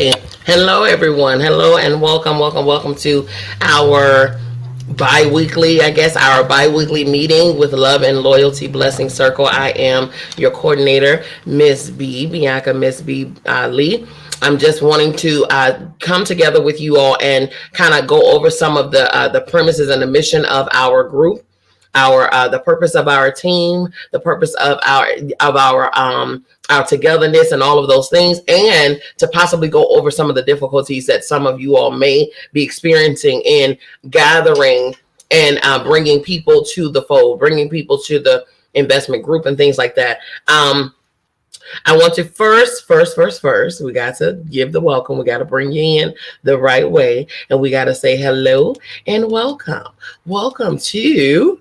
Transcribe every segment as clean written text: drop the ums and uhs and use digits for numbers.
Okay. Hello, everyone. Hello, and welcome to our bi-weekly meeting with Love and Loyalty Blessing Circle. I am your coordinator, Miss B, Bianca Miss B Lee. I'm just wanting to come together with you all and kind of go over some of the premises and the mission of our group, our the purpose of our team, the purpose of our togetherness, and all of those things, and to possibly go over some of the difficulties that some of you all may be experiencing in gathering and bringing people to the fold, bringing people to the investment group and things like that. I want to first, we got to give the welcome. We got to bring you in the right way. And we got to say hello and welcome. Welcome to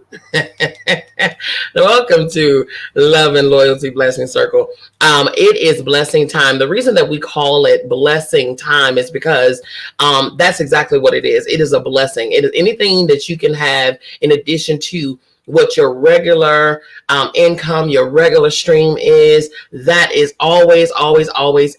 Love and Loyalty Blessing Circle. It is blessing time. The reason that we call it blessing time is because that's exactly what it is. It is a blessing. It is anything that you can have in addition to what your regular income, your regular stream is. That is always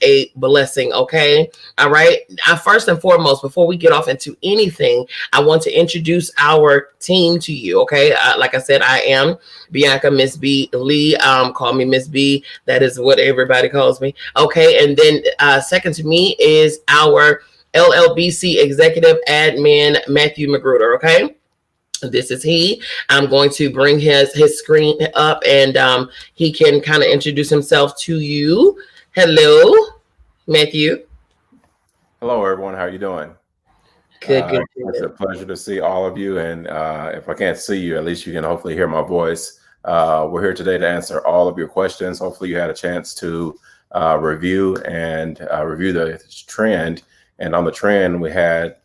a blessing. Okay. All right. First and foremost, before we get off into anything, I want to introduce our team to you. Okay. Like I said, I am Bianca Miss B Lee. Call me Miss B. That is what everybody calls me. Okay. And then second to me is our LLBC executive admin, Matthew Magruder. Okay. This is he. I'm going to bring his screen up, and he can kind of introduce himself to you. Hello, Matthew. Hello, everyone. How are you doing? Good. It's a pleasure to see all of you. And if I can't see you, at least you can hopefully hear my voice. We're here today to answer all of your questions. Hopefully you had a chance to review the trend. And on the trend, we had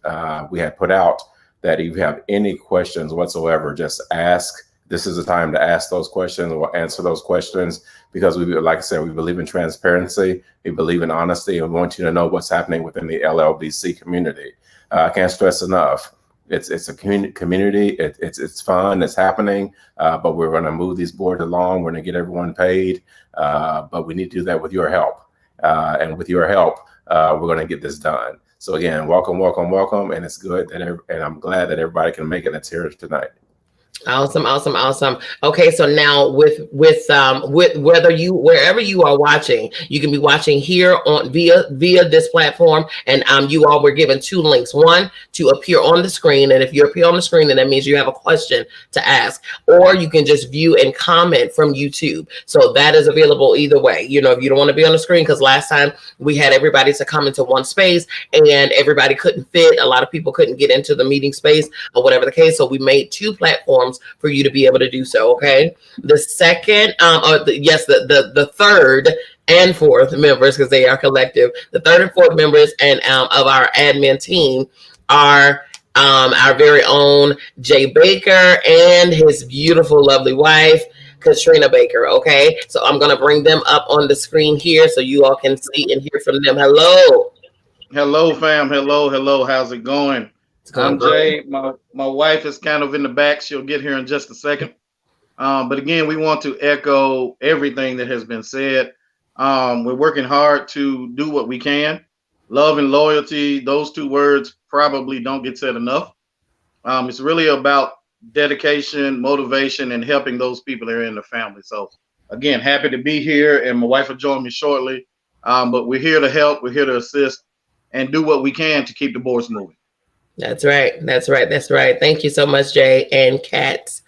put out that if you have any questions whatsoever, just ask. This is the time to ask those questions. We'll answer those questions because like I said, we believe in transparency. We believe in honesty, and we want you to know what's happening within the LLBC community. I can't stress enough. It's a community. It's fun. It's happening. But we're going to move these boards along. We're going to get everyone paid. But we need to do that with your help. And with your help, we're going to get this done. So again, welcome, and it's good and I'm glad that everybody can make it that's here tonight. Awesome. Okay, so now with wherever you are watching, you can be watching here on via this platform, and you all were given two links. One to appear on the screen, and if you appear on the screen, then that means you have a question to ask, or you can just view and comment from YouTube. So that is available either way. You know, if you don't want to be on the screen, because last time we had everybody to come into one space and everybody couldn't fit. A lot of people couldn't get into the meeting space or whatever the case. So we made two platforms for you to be able to do so. Okay. The second, the third and fourth members, because they are collective. The third and fourth members and of our admin team are our very own Jay Baker and his beautiful, lovely wife, Katrina Baker. Okay. So I'm going to bring them up on the screen here so you all can see and hear from them. Hello, fam. Hello. How's it going? I'm Jay. My wife is kind of in the back. She'll get here in just a second. But again, we want to echo everything that has been said. We're working hard to do what we can. Love and loyalty, those two words probably don't get said enough. It's really about dedication, motivation, and helping those people that are in the family. So again, happy to be here, and my wife will join me shortly. But we're here to help. We're here to assist and do what we can to keep the boards moving. That's right. Thank you so much, Jay and Kat.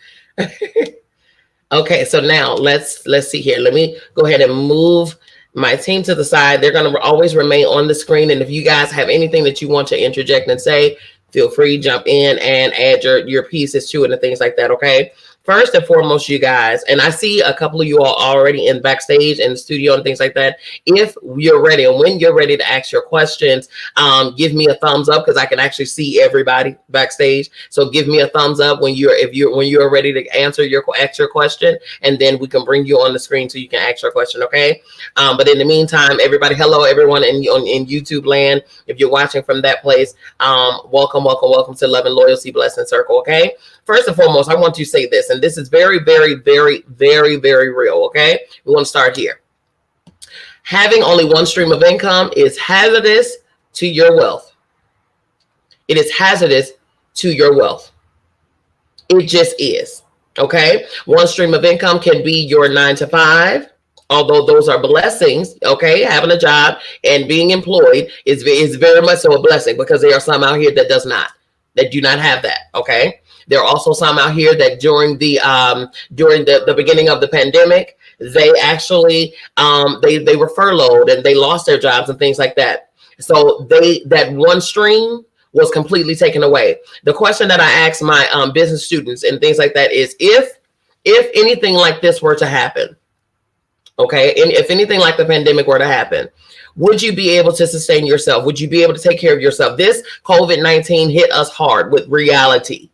Okay, so now let's see here. Let me go ahead and move my team to the side. They're going to always remain on the screen. And if you guys have anything that you want to interject and say, feel free, jump in and add your pieces to it and things like that. Okay. First and foremost, you guys, and I see a couple of you all already in backstage in the studio and things like that. If you're ready and when you're ready to ask your questions, give me a thumbs up because I can actually see everybody backstage. So give me a thumbs up when you're ready to ask your question, and then we can bring you on the screen so you can ask your question. Okay. But in the meantime, everybody, hello everyone in YouTube land. If you're watching from that place, welcome to Love and Loyalty Blessing Circle. Okay. First and foremost, I want to say this, and this is very, very, very, very, very real, okay? We want to start here. Having only one stream of income is hazardous to your wealth. It is hazardous to your wealth. It just is. Okay. One stream of income can be your 9 to 5, although those are blessings. Okay. Having a job and being employed is very much so a blessing, because there are some out here that do not have that. Okay. There are also some out here that during the beginning of the pandemic, they actually they were furloughed and they lost their jobs and things like that. So that one stream was completely taken away. The question that I ask my business students and things like that is, if anything like this were to happen, okay, and if anything like the pandemic were to happen, would you be able to sustain yourself? Would you be able to take care of yourself? This COVID-19 hit us hard with reality.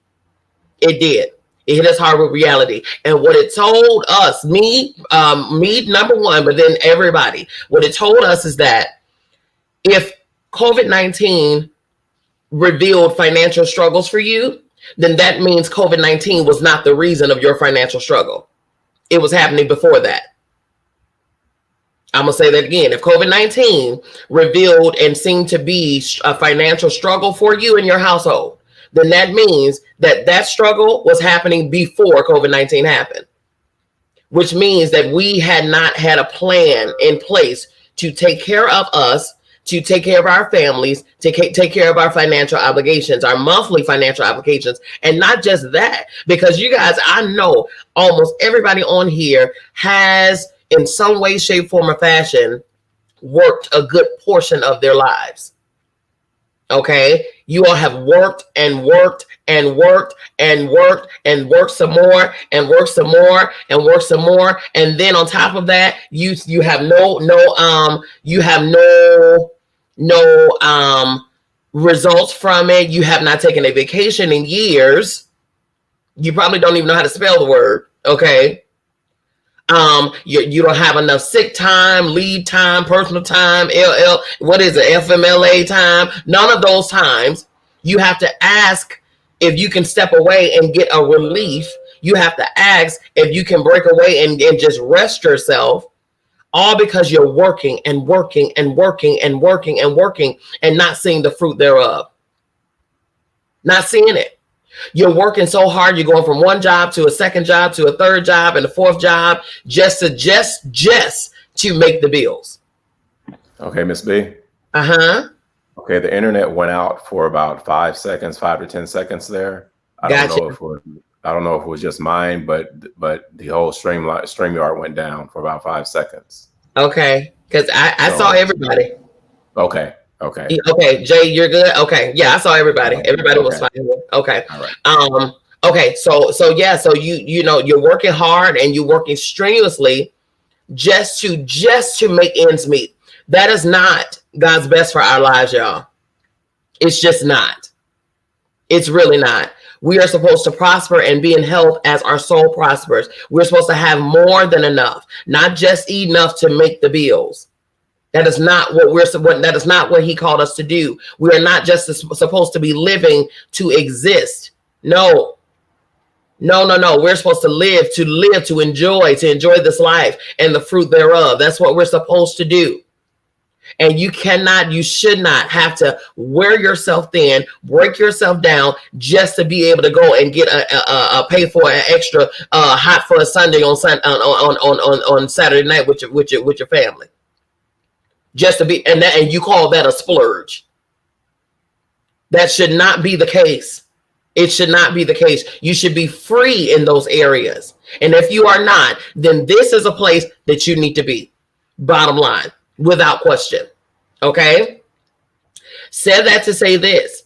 It did. It hit us hard with reality. And what it told us, me number one, but then everybody, what it told us is that if COVID-19 revealed financial struggles for you, then that means COVID-19 was not the reason of your financial struggle. It was happening before that. I'm going to say that again. If COVID-19 revealed and seemed to be a financial struggle for you and your household, then that means that struggle was happening before COVID-19 happened, which means that we had not had a plan in place to take care of us, to take care of our families, to take care of our financial obligations, our monthly financial obligations. And not just that, because you guys, I know almost everybody on here has in some way, shape, form, or fashion worked a good portion of their lives. Okay, you all have worked and worked and worked and worked and worked some more and worked some more and worked some more, and then on top of that, you have no results from it. You have not taken a vacation in years. You probably don't even know how to spell the word. Okay. You don't have enough sick time, leave time, personal time, FMLA time. None of those times. You have to ask if you can step away and get a relief. You have to ask if you can break away and just rest yourself, all because you're working and working and working and working and working and not seeing the fruit thereof. Not seeing it. You're working so hard. You're going from one job to a second job to a third job and a fourth job just to make the bills. Okay, Miss B. Okay, the internet went out for about 5 to 10 seconds there. I don't know if it was just mine, but the whole StreamYard went down for about 5 seconds. Okay, because I saw everybody. Okay, Jay, you're good. Okay, yeah, I saw everybody. Everybody was fine. Okay, all right. Okay, so you're working hard and you're working strenuously just to make ends meet. That is not God's best for our lives, y'all. It's just not. It's really not. We are supposed to prosper and be in health as our soul prospers. We're supposed to have more than enough, not just enough to make the bills. That is not that is not what he called us to do. We are not just supposed to be living to exist. No. We're supposed to live, to enjoy this life and the fruit thereof. That's what we're supposed to do. And you should not have to wear yourself thin, break yourself down just to be able to go and get a pay for an extra hot for a Sunday on Saturday night with your family. Just to be, and you call that a splurge. That should not be the case. It should not be the case. You should be free in those areas. And if you are not, then this is a place that you need to be. Bottom line, without question. Okay? Said that to say this.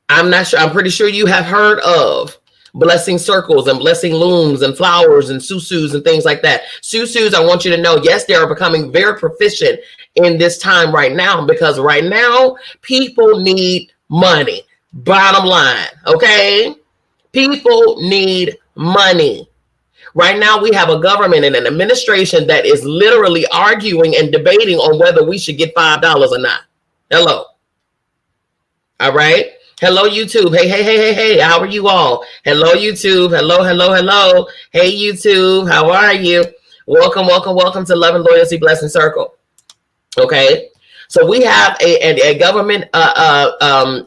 I'm not sure. I'm pretty sure you have heard of blessing circles and blessing looms and flowers and susus and things like that. Susus, I want you to know, yes, they are becoming very proficient in this time right now, because right now people need money. Bottom line, okay? People need money. Right now we have a government and an administration that is literally arguing and debating on whether we should get $5 or not. Hello. All right. Hello, YouTube. Hey. How are you all? Hello, YouTube. Hello. Hey, YouTube. How are you? Welcome to Love and Loyalty Blessing Circle. Okay. So we have a government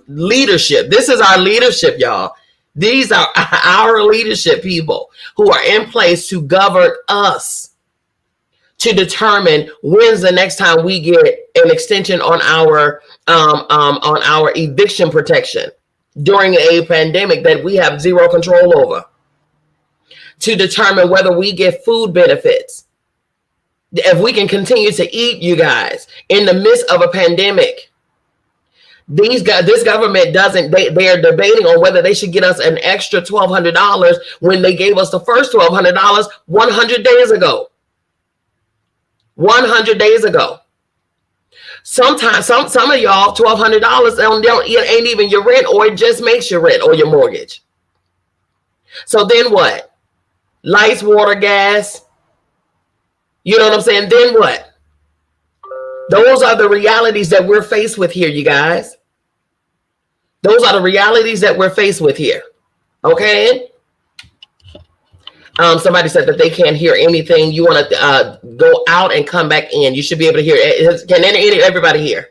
leadership. This is our leadership, y'all. These are our leadership people who are in place to govern us, to determine when's the next time we get an extension on our eviction protection during a pandemic that we have zero control over, to determine whether we get food benefits, if we can continue to eat, you guys, in the midst of a pandemic. This government doesn't, they are debating on whether they should get us an extra $1,200 when they gave us the first $1,200 100 days ago. 100 days ago. Sometimes some of y'all $1,200 ain't even your rent, or it just makes your rent or your mortgage. So then what? Lights, water, gas. You know what I'm saying? Then what? Those are the realities that we're faced with here, you guys. Those are the realities that we're faced with here. Okay? Somebody said that they can't hear anything. You want to go out and come back in. You should be able to hear. Can everybody hear?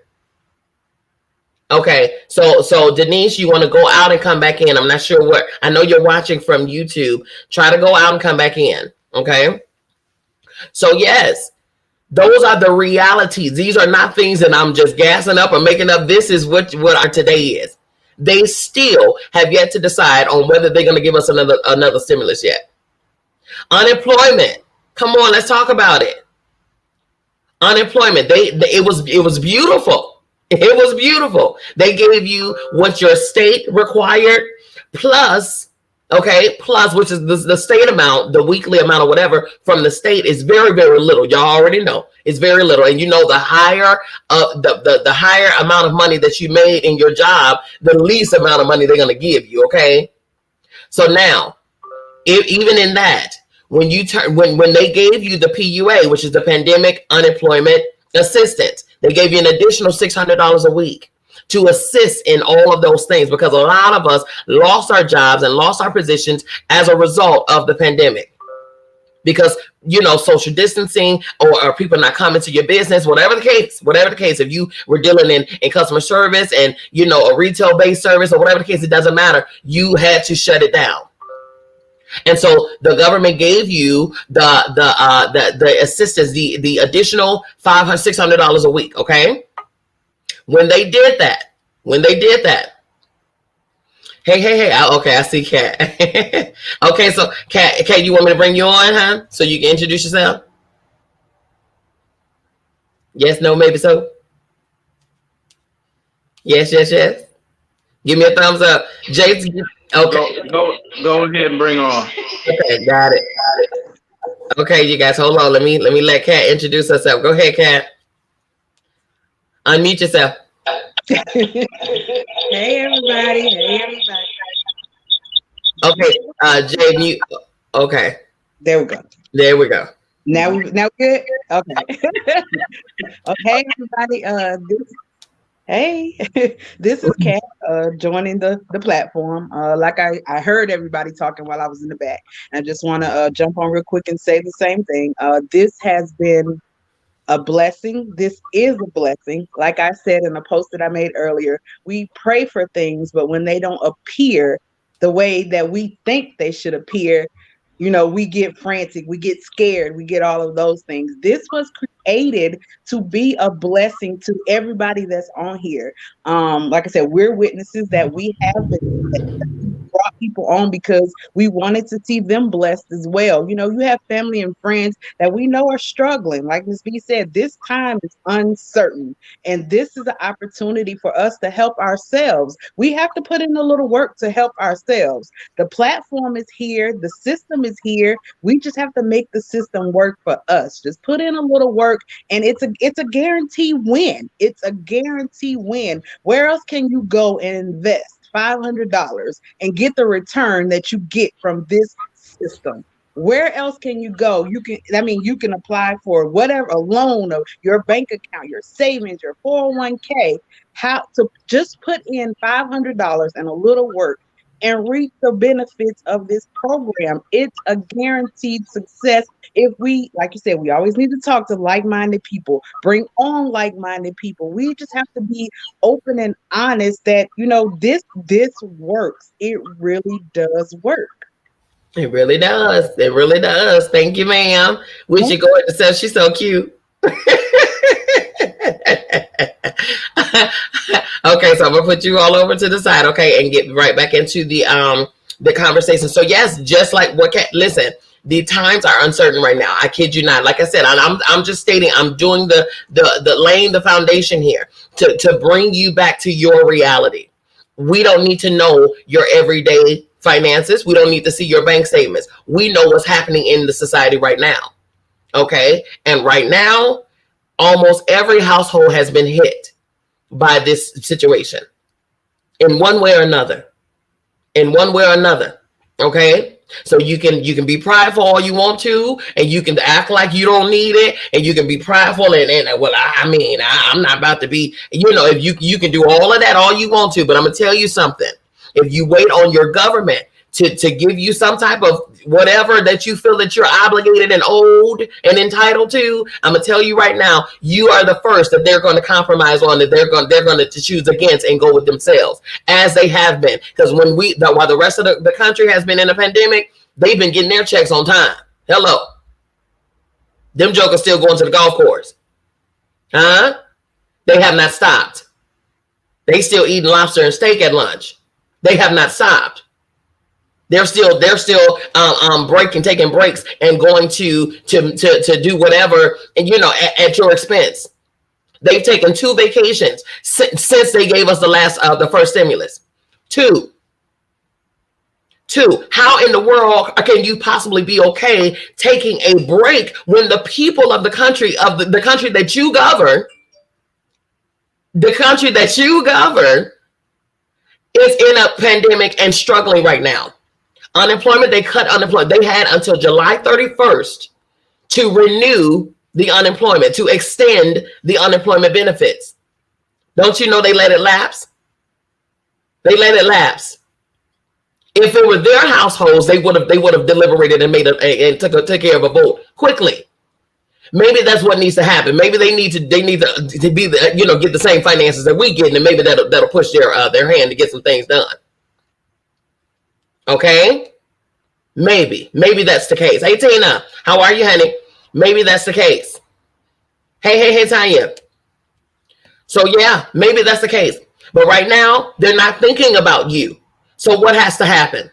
Okay. So Denise, you want to go out and come back in. I'm not sure what. I know you're watching from YouTube. Try to go out and come back in. Okay. So yes. Those are the realities. These are not things that I'm just gassing up or making up. This is what our today is. They still have yet to decide on whether they're going to give us another stimulus yet. Unemployment. Come on, let's talk about it. Unemployment. It was beautiful. It was beautiful. They gave you what your state required plus. Okay, plus, which is the state amount, the weekly amount or whatever from the state is very, very little. Y'all already know it's very little. And you know, the higher the higher amount of money that you made in your job, the least amount of money they're going to give you. Okay, so now, even in that, when they gave you the PUA, which is the Pandemic Unemployment Assistance, they gave you an additional $600 a week to assist in all of those things, because a lot of us lost our jobs and lost our positions as a result of the pandemic, because, you know, social distancing or people not coming to your business, whatever the case, if you were dealing in customer service and, you know, a retail based service or whatever the case, it doesn't matter. You had to shut it down. And so the government gave you the assistance, the additional $500-$600 a week. Okay. When they did that, hey, okay, I see Kat. Okay, so Kat, you want me to bring you on, huh? So you can introduce yourself? Yes, no, maybe so. Yes. Give me a thumbs up. Jason, okay. Go ahead and bring her on. Okay, got it. Okay, you guys, hold on. Let me let Kat introduce herself. Go ahead, Kat. Unmute yourself. Hey everybody. Okay, Jay, mute. Okay. There we go. Now good? Okay. Okay, everybody. This is Kat joining the platform. Like I heard everybody talking while I was in the back. I just want to jump on real quick and say the same thing. This has been a blessing. This is a blessing. Like I said in a post that I made earlier, we pray for things, but when they don't appear the way that we think they should appear, you know, we get frantic, we get scared, we get all of those things. This was created to be a blessing to everybody that's on here. Like I said, we're witnesses that we have brought people on because we wanted to see them blessed as well. You know, you have family and friends that we know are struggling. Like Ms. B said, this time is uncertain, and this is an opportunity for us to help ourselves. We have to put in a little work to help ourselves. The platform is here, the system is here. We just have to make the system work for us. Just put in a little work, and it's a guarantee win. It's a guarantee win. Where else can you go and invest $500 and get the return that you get from this system? Where else can you go? You can apply for whatever, a loan of your bank account, your savings, your 401k, how to just put in $500 and a little work and reap the benefits of this program. It's a guaranteed success. If we, like you said, we always need to talk to like-minded people, bring on like-minded people. We just have to be open and honest that, this works. It really does work. It really does. It really does. Thank you, ma'am. We should go ahead and say she's so cute. Okay, so I'm gonna put you all over to the side, okay, and get right back into the conversation. So yes, just like listen, the times are uncertain right now. I kid you not. Like I said, I'm just stating, I'm doing the laying the foundation here to bring you back to your reality. We don't need to know your everyday finances. We don't need to see your bank statements. We know what's happening in the society right now. Okay. And right now, almost every household has been hit by this situation in one way or another. Okay. So you can be prideful all you want to, and you can act like you don't need it, and you can be prideful and well, I'm not about to be, if you can do all of that all you want to, but I'm gonna tell you something. If you wait on your government to give you some type of whatever that you feel that you're obligated and owed and entitled to, I'm gonna tell you right now, you are the first that they're going to compromise on, that they're going to choose against and go with themselves, as they have been. Because while the rest of the country has been in a pandemic, they've been getting their checks on time. Hello, them jokers still going to the golf course, huh? They have not stopped. They still eating lobster and steak at lunch. They have not stopped. They're still taking breaks and going to do whatever, and at your expense. They've taken 2 vacations since they gave us the first stimulus. 2. How in the world can you possibly be okay taking a break when the people of the country that you govern, is in a pandemic and struggling right now? Unemployment, they cut unemployment. They had until July 31st to renew the unemployment, to extend the unemployment benefits. Don't you know they let it lapse? If it were their households, they would have deliberated and took care of a vote quickly. Maybe that's what needs to happen. Maybe they need to be get the same finances that we get, and maybe that'll push their hand to get some things done. Okay, maybe that's the case. Hey Tina, how are you, honey? Maybe that's the case. Hey Tanya. So yeah, maybe that's the case. But right now, they're not thinking about you. So what has to happen?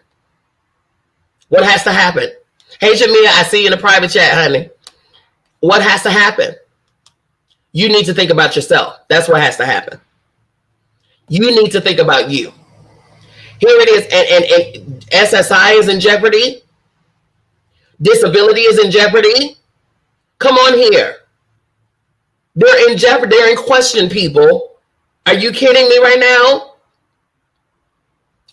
Hey Jamia, I see you in the private chat, honey. What has to happen? You need to think about yourself. That's what has to happen. You need to think about you. Here it is, and SSI is in jeopardy. Disability is in jeopardy. Come on here. They're in jeopardy. They're in question, people. Are you kidding me right now?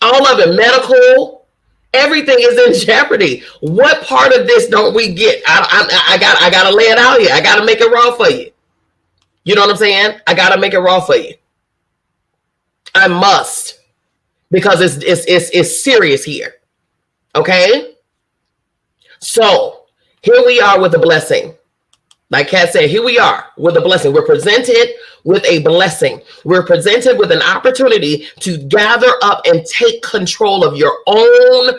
All of it, medical, everything is in jeopardy. What part of this don't we get? I gotta lay it out here. I gotta make it raw for you. You know what I'm saying? I gotta make it raw for you. I must. Because it's serious here. Okay? So here we are with a blessing. Like Kat said, here we are with a blessing. We're presented with a blessing. We're presented with an opportunity to gather up and take control of your own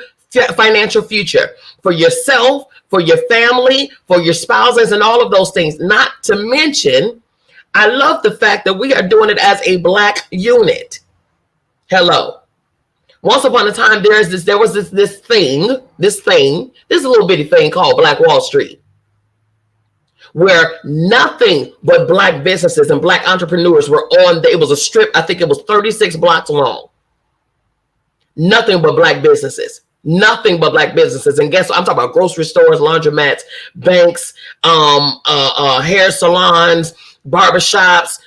financial future for yourself, for your family, for your spouses, and all of those things. Not to mention, I love the fact that we are doing it as a Black unit. Hello. Once upon a time, there was this little bitty thing called Black Wall Street, where nothing but Black businesses and Black entrepreneurs were on. It was a strip. I think it was 36 blocks long. Nothing but Black businesses. And guess what? I'm talking about grocery stores, laundromats, banks, hair salons, barbershops,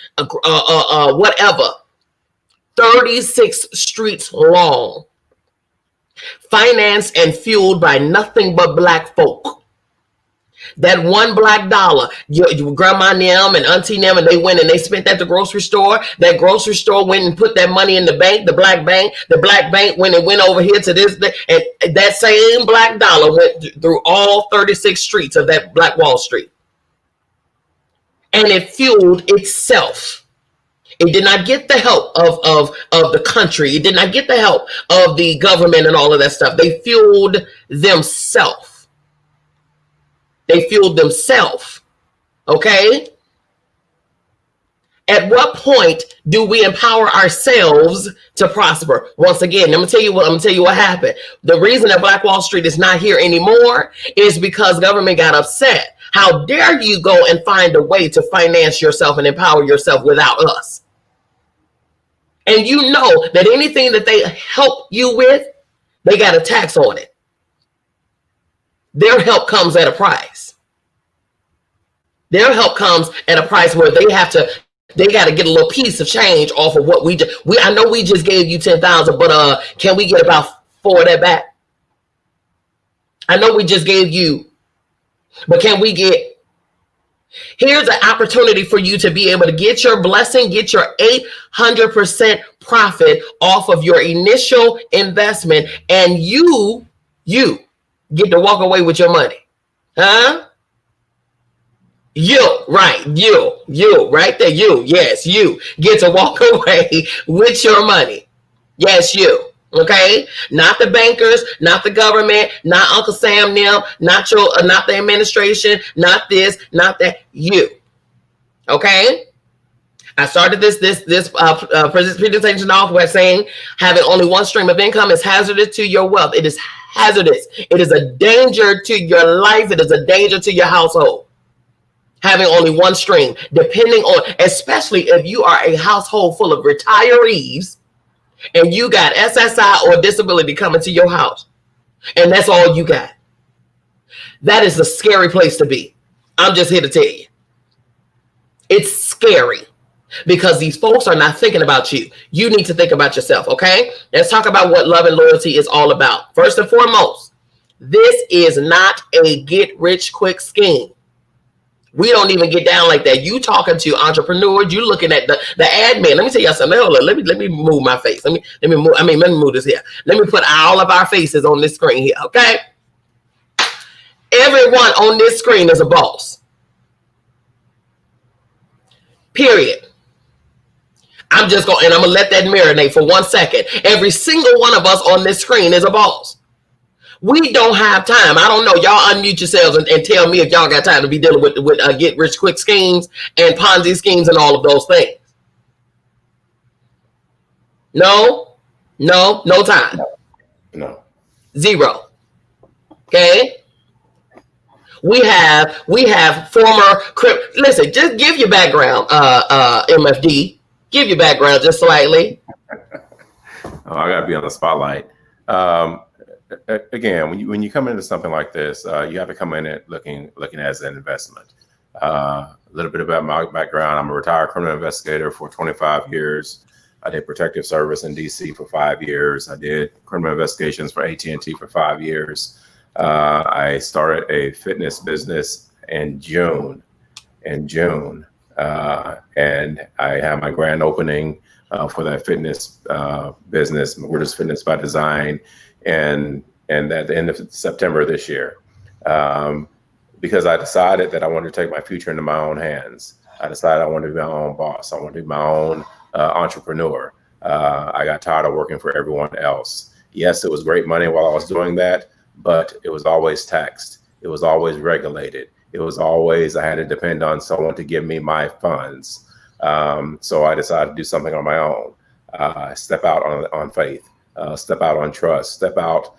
whatever. 36 streets long, financed and fueled by nothing but Black folk. That one black dollar, your grandma and them and auntie and them, and they went and they spent at the grocery store. That grocery store went and put that money in the bank, the black bank. The black bank went and went over here to this, and that same black dollar went through all 36 streets of that Black Wall Street. And it fueled itself. It did not get the help of the country. It did not get the help of the government and all of that stuff. They fueled themselves. They fueled themselves. Okay? At what point do we empower ourselves to prosper? Once again, I'm gonna tell you what happened. The reason that Black Wall Street is not here anymore is because government got upset. How dare you go and find a way to finance yourself and empower yourself without us? And you know that anything that they help you with, they got a tax on it. Their help comes at a price. Their help comes at a price where they got to get a little piece of change off of what I know we just gave you 10,000, but can we get about 4 of that back? I know we just gave you, but can we get, here's an opportunity for you to be able to get your blessing, get your 800% profit off of your initial investment, and you get to walk away with your money. Huh? You right there. Yes, you get to walk away with your money. Yes, you. Okay, not the bankers, not the government, not Uncle Sam, them, not the administration, not this, not that. You. Okay. I started this presentation off by saying having only one stream of income is hazardous to your wealth. It is hazardous. It is a danger to your life. It is a danger to your household. Having only one stream, depending on, especially if you are a household full of retirees and you got SSI or disability coming to your house, and that's all you got. That is a scary place to be. I'm just here to tell you. It's scary because these folks are not thinking about you. You need to think about yourself, okay? Let's talk about what love and loyalty is all about. First and foremost, this is not a get-rich-quick scheme. We don't even get down like that. You talking to entrepreneurs, you looking at the admin. Let me tell you something. Hold on. Let me move my face. Let me move this here. Let me put all of our faces on this screen here, okay? Everyone on this screen is a boss. Period. I'm going to let that marinate for 1 second. Every single one of us on this screen is a boss. We don't have time. I don't know. Y'all unmute yourselves and tell me if y'all got time to be dealing with get rich quick schemes and Ponzi schemes and all of those things. No time. No. Zero. Okay. We have former listen, just give your background, MFD. Give your background just slightly. Oh, I gotta be on the spotlight. Again, when you come into something like this, you have to come in it looking as an investment. A little bit about my background: I'm a retired criminal investigator for 25 years. I did protective service in DC for 5 years. I did criminal investigations for AT&T for 5 years. I started a fitness business in June, and I had my grand opening for that fitness business. We're just Fitness by Design. And at the end of September this year, because I decided that I wanted to take my future into my own hands. I decided I wanted to be my own boss. I wanted to be my own entrepreneur. I got tired of working for everyone else. Yes, it was great money while I was doing that, but it was always taxed. It was always regulated. It was always, I had to depend on someone to give me my funds. So I decided to do something on my own, step out on faith. Step out on trust, step out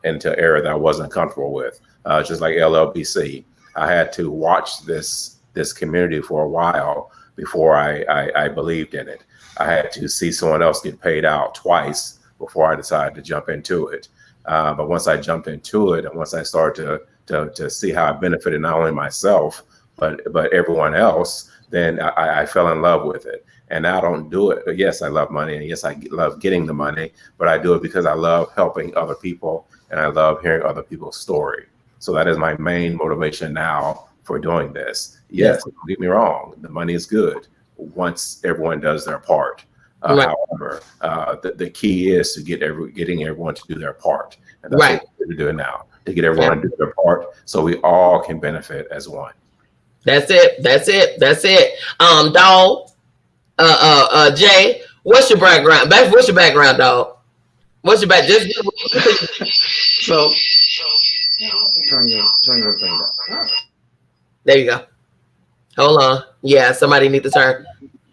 into an area that I wasn't comfortable with. Just like LLBC, I had to watch this community for a while before I believed in it. I had to see someone else get paid out twice before I decided to jump into it. But once I jumped into it, and once I started to see how it benefited not only myself but everyone else, then I fell in love with it. And I don't do it. Yes, I love money, and yes, I love getting the money, but I do it because I love helping other people, and I love hearing other people's story. So that is my main motivation now for doing this. Yes, don't get me wrong, the money is good once everyone does their part. However, the key is to getting everyone to do their part. And that's what we're doing now, to get everyone to do their part so we all can benefit as one. That's it. Dog, Jay, what's your background? What's your background, dog? What's your back? So turn your thing down. There you go. Hold on. Yeah, somebody need to turn.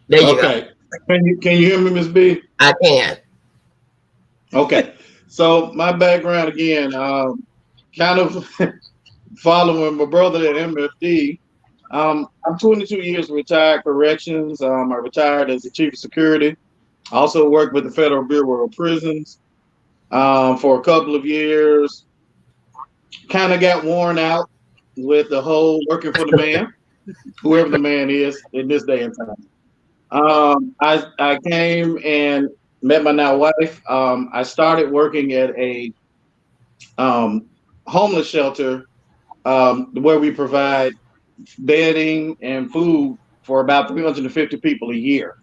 There you go. Can you hear me, Ms. B? I can. Okay. So my background again, kind of following my brother at MFD. I'm 22 years retired corrections. I retired as the chief of security. I also worked with the Federal Bureau of Prisons for a couple of years. Kind of got worn out with the whole working for the man, whoever the man is in this day and time. I came and met my now wife. I started working at a homeless shelter where we provide bedding and food for about 350 people a year.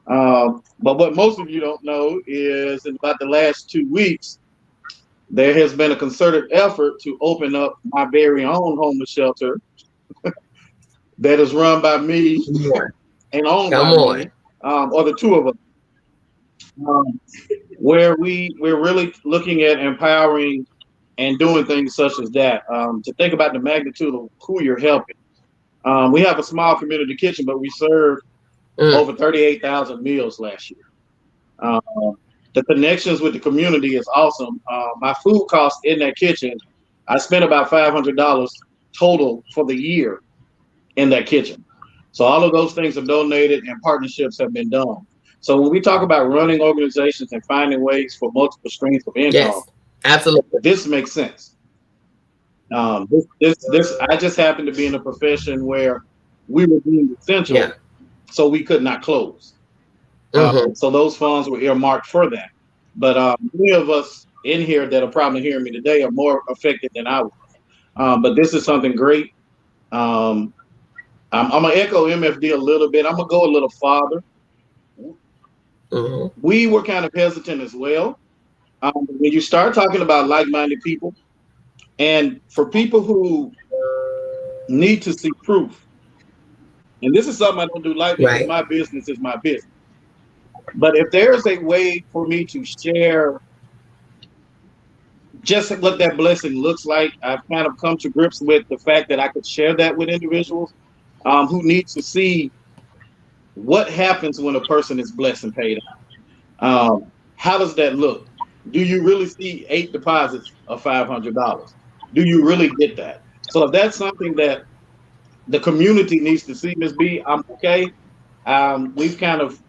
But what most of you don't know is in about the last 2 weeks, there has been a concerted effort to open up my very own homeless shelter that is run by me and owned by me, or the two of us, where we're really looking at empowering and doing things such as that. To think about the magnitude of who you're helping. We have a small community kitchen, but we served over 38,000 meals last year. The connections with the community is awesome. My food costs in that kitchen, I spent about $500 total for the year in that kitchen. So all of those things are donated and partnerships have been done. So when we talk about running organizations and finding ways for multiple streams of income, absolutely, this makes sense. This I just happened to be in a profession where we were deemed essential, so we could not close. So those funds were earmarked for that. But many of us in here that are probably hearing me today are more affected than I was. But this is something great. I'm gonna echo MFD a little bit. I'm gonna go a little farther. We were kind of hesitant as well. When you start talking about like-minded people, and for people who need to see proof, and this is something I don't do lightly because my business is my business. But if there's a way for me to share just what that blessing looks like, I've kind of come to grips with the fact that I could share that with individuals who need to see what happens when a person is blessed and paid out. How does that look? Do you really see 8 deposits of $500? Do you really get that? So if that's something that the community needs to see, Ms. B, I'm okay. We've kind of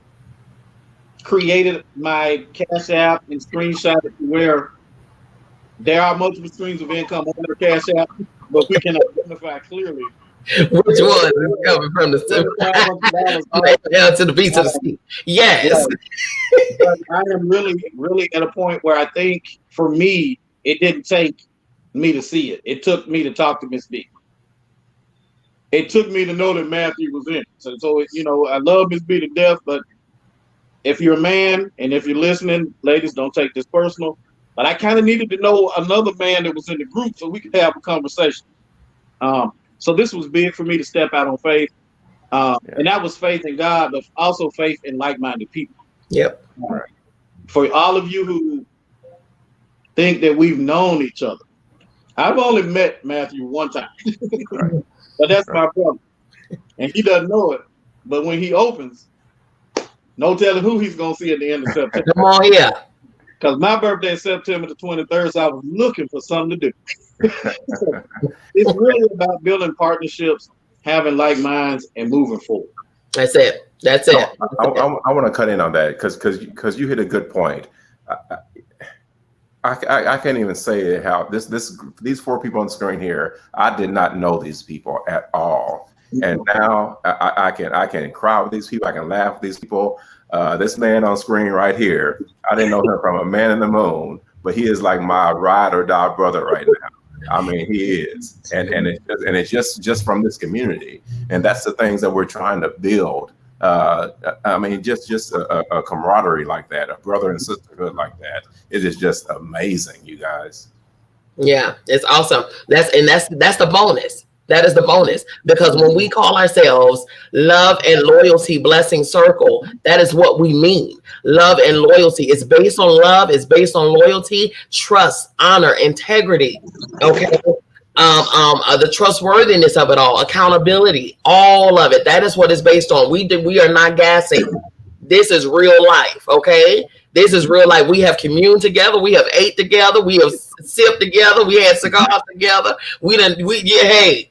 created my Cash App and screenshot it to where there are multiple streams of income on the Cash App, but we can identify clearly which one is coming from the down to the beat of the sea. Yes. But I am really at a point where I think for me, it didn't take me to see it. It took me to talk to Miss B. It took me to know that Matthew was in it. So you know, I love Miss B to death, but if you're a man and if you're listening, ladies, don't take this personal. But I kind of needed to know another man that was in the group so we could have a conversation. So this was big for me to step out on faith. And that was faith in God, but also faith in like-minded people. Yep. For all of you who think that we've known each other, I've only met Matthew one time. But that's my brother. And he doesn't know it. But when he opens, no telling who he's going to see at the end of September. Come on here. Because my birthday is September the 23rd, so I was looking for something to do. It's really about building partnerships, having like minds, and moving forward. That's it. That's it. I want to cut in on that because you hit a good point. I can't even say how these 4 people on the screen here. I did not know these people at all, and now I can cry with these people. I can laugh with these people. This man on screen right here, I didn't know him from a man in the moon, but he is like my ride or die brother right now. I mean, he is, and it's just from this community, and that's the things that we're trying to build. I mean, just a camaraderie like that, a brother and sisterhood like that. It is just amazing, you guys. Yeah, it's awesome. That's the bonus. That is the bonus, because when we call ourselves Love and Loyalty Blessing Circle, that is what we mean. Love and loyalty. It's based on love. It's based on loyalty, trust, honor, integrity. Okay. The trustworthiness of it all, accountability, all of it. That is what it's based on. We are not gassing. This is real life. Okay. This is real life. We have communed together. We have ate together. We have sipped together. We had cigars together. Hey.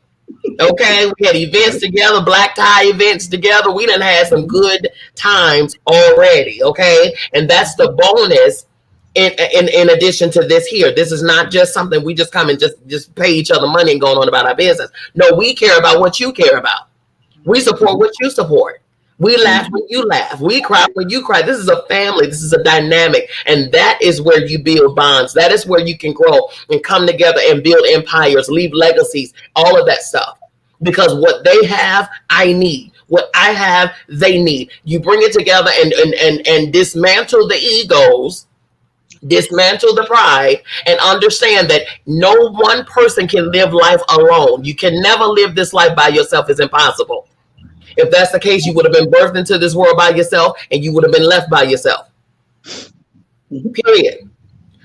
Okay, we had events together, black tie events together. We done had some good times already. Okay, and that's the bonus. In addition to this here, this is not just something we just come and just pay each other money and going on about our business. No, we care about what you care about. We support what you support. We laugh when you laugh. We cry when you cry. This is a family. This is a dynamic. And that is where you build bonds. That is where you can grow and come together and build empires, leave legacies, all of that stuff. Because what they have, I need. What I have, they need. You bring it together and dismantle the egos, dismantle the pride, and understand that no one person can live life alone. You can never live this life by yourself. It's impossible. If that's the case, you would have been birthed into this world by yourself, and you would have been left by yourself. Period.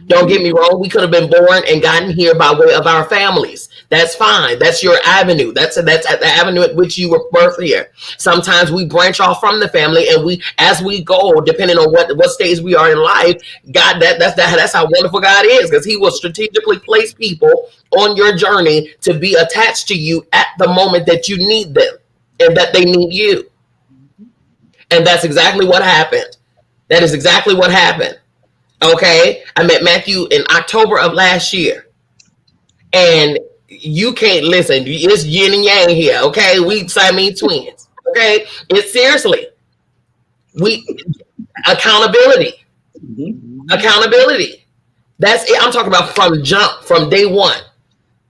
Don't get me wrong. We could have been born and gotten here by way of our families. That's fine. That's your avenue. That's at the avenue at which you were birthed here. Sometimes we branch off from the family, and as we go, depending on what stage we are in life, God, that's how wonderful God is, because He will strategically place people on your journey to be attached to you at the moment that you need them. And that they need you. And that's exactly what happened. That is exactly what happened. Okay. I met Matthew in October of last year. And you can't listen. It's yin and yang here. Okay. We Siamese twins. Okay. It's seriously. Accountability. Accountability. That's it. I'm talking about from day one.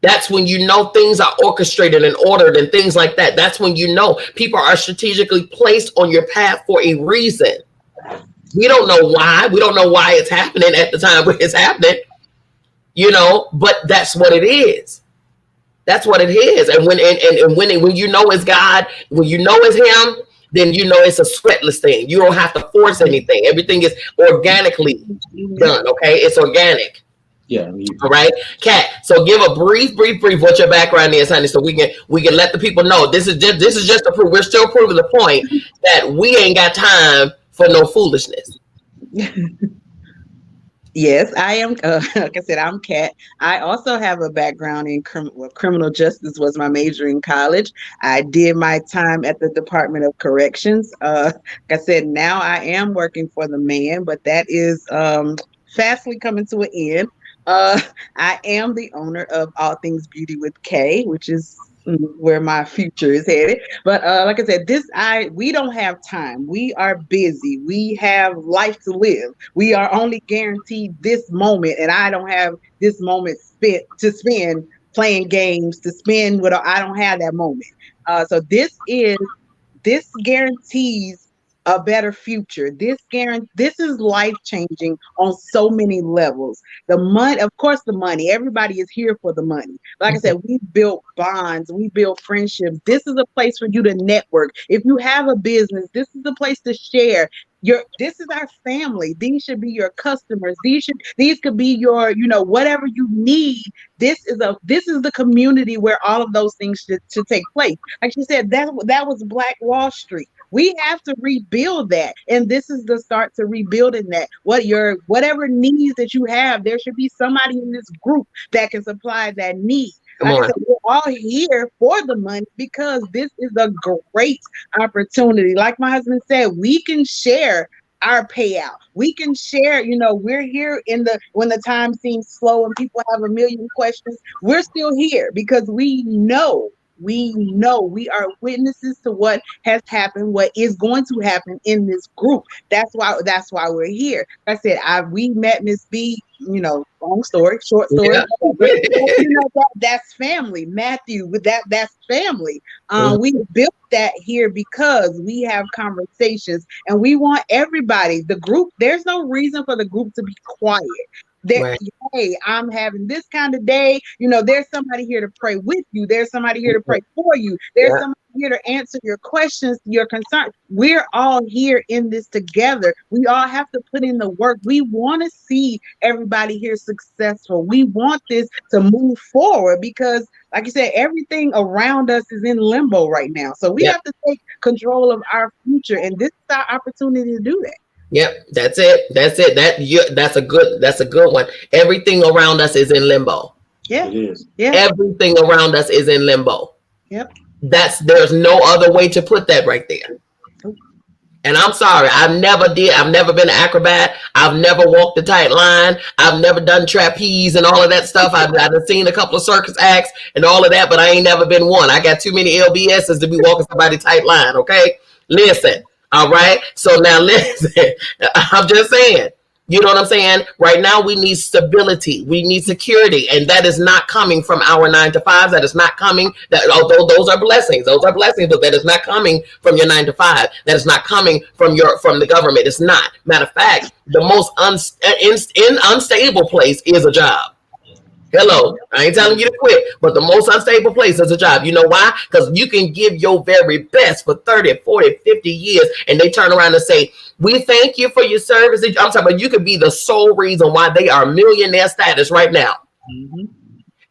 That's when you know things are orchestrated and ordered and things like that. That's when you know people are strategically placed on your path for a reason. We don't know why. We don't know why it's happening at the time when it's happening, but that's what it is. That's what it is. And when you know it's God, when you know it's Him, then you know it's a sweatless thing. You don't have to force anything. Everything is organically done. Okay. It's organic. Yeah. All right, Kat. So give a brief what your background is, honey, so we can let the people know this is just to prove we're still proving the point that we ain't got time for no foolishness. Yes, I am. Like I said, I'm Kat. I also have a background in criminal justice. Was my major in college. I did my time at the Department of Corrections. Like I said, now I am working for the man, but that is fastly coming to an end. I am the owner of All Things Beauty with K, which is where my future is headed. But like I said, we don't have time. We are busy. We have life to live. We are only guaranteed this moment, and I don't have this moment to spend playing games, to spend I don't have that moment. So this guarantees a better future. This is life-changing on so many levels. The money, of course, the money. Everybody is here for the money. Like I said, we built bonds, we built friendships. This is a place for you to network. If you have a business, this is the place to share. This is our family. These should be your customers. These could be your, whatever you need. This is the community where all of those things should take place. Like she said, that was Black Wall Street. We have to rebuild that. And this is the start to rebuilding that. Whatever needs that you have, there should be somebody in this group that can supply that need. Like I said, we're all here for the money because this is a great opportunity. Like my husband said, we can share our payout. We can share, we're here when the time seems slow and people have a million questions. We're still here because we know We know, we are witnesses to what has happened, what is going to happen in this group. That's why we're here. Like I said, we met Miss B, long story, short story. Yeah. That's family. Matthew, with that's family. Mhm. We built that here because we have conversations and we want everybody, the group, there's no reason for the group to be quiet. Right. Hey, I'm having this kind of day. There's somebody here to pray with you. There's somebody here to pray for you. There's somebody here to answer your questions, your concerns. We're all here in this together. We all have to put in the work. We want to see everybody here successful. We want this to move forward because, like you said, everything around us is in limbo right now. So we have to take control of our future, and this is our opportunity to do that. Yep, that's it. That's a good one. Everything around us is in limbo. Yeah, It is. yeah. Everything around us is in limbo. Yep. There's no other way to put that right there. And I'm sorry, I've never been an acrobat. I've never walked the tight line. I've never done trapeze and all of that stuff. I've seen a couple of circus acts and all of that, but I ain't never been one. I got too many LBSs to be walking somebody tight line. Okay, listen. All right. So now listen, I'm just saying, you know what I'm saying? Right now we need stability. We need security. And that is not coming from our 9-to-5s. That is not coming, although those are blessings, but that is not coming from your 9-to-5. That is not coming from the government. It's not. Matter of fact, the most unstable place is a job. Hello, I ain't telling you to quit, but the most unstable place is a job. You know why? Because you can give your very best for 30, 40, 50 years, and they turn around and say, we thank you for your service. I'm talking about you could be the sole reason why they are millionaire status right now. Mm-hmm.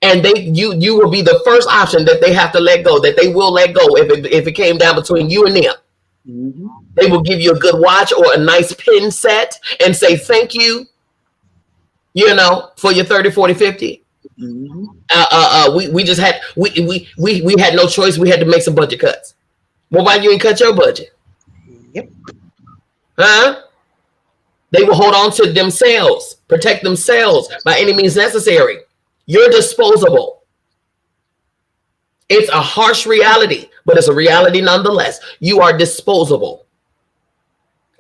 And you will be the first option that they have to let go, that they will let go if it came down between you and them. Mm-hmm. They will give you a good watch or a nice pin set and say thank you, for your 30, 40, 50. Mm-hmm. We just had we had no choice. We had to make some budget cuts. Well, why you ain't cut your budget? Yep. Huh? They will hold on to themselves, protect themselves by any means necessary. You're disposable. It's a harsh reality, but it's a reality nonetheless. You are disposable.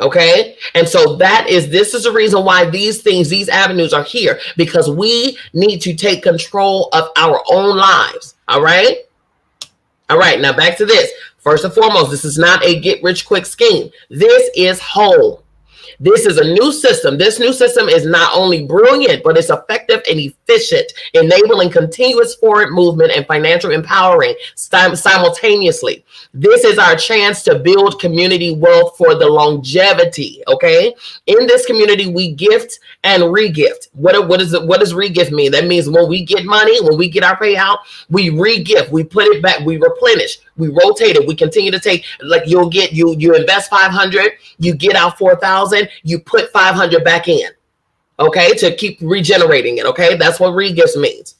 Okay. And so this is the reason why these avenues are here, because we need to take control of our own lives. All right. All right. Now back to this. First and foremost, this is not a get rich quick scheme. This is home. This is a new system. This new system is not only brilliant, but it's effective and efficient, enabling continuous forward movement and financial empowering simultaneously. This is our chance to build community wealth for the longevity. Okay. In this community, we gift and regift. What does regift mean? That means when we get money, when we get our payout, we regift, we put it back, we replenish, we rotate it, we continue to take, like you invest 500, you get out 4,000, you put 500 back in, okay, to keep regenerating it. Okay, that's what regifts means.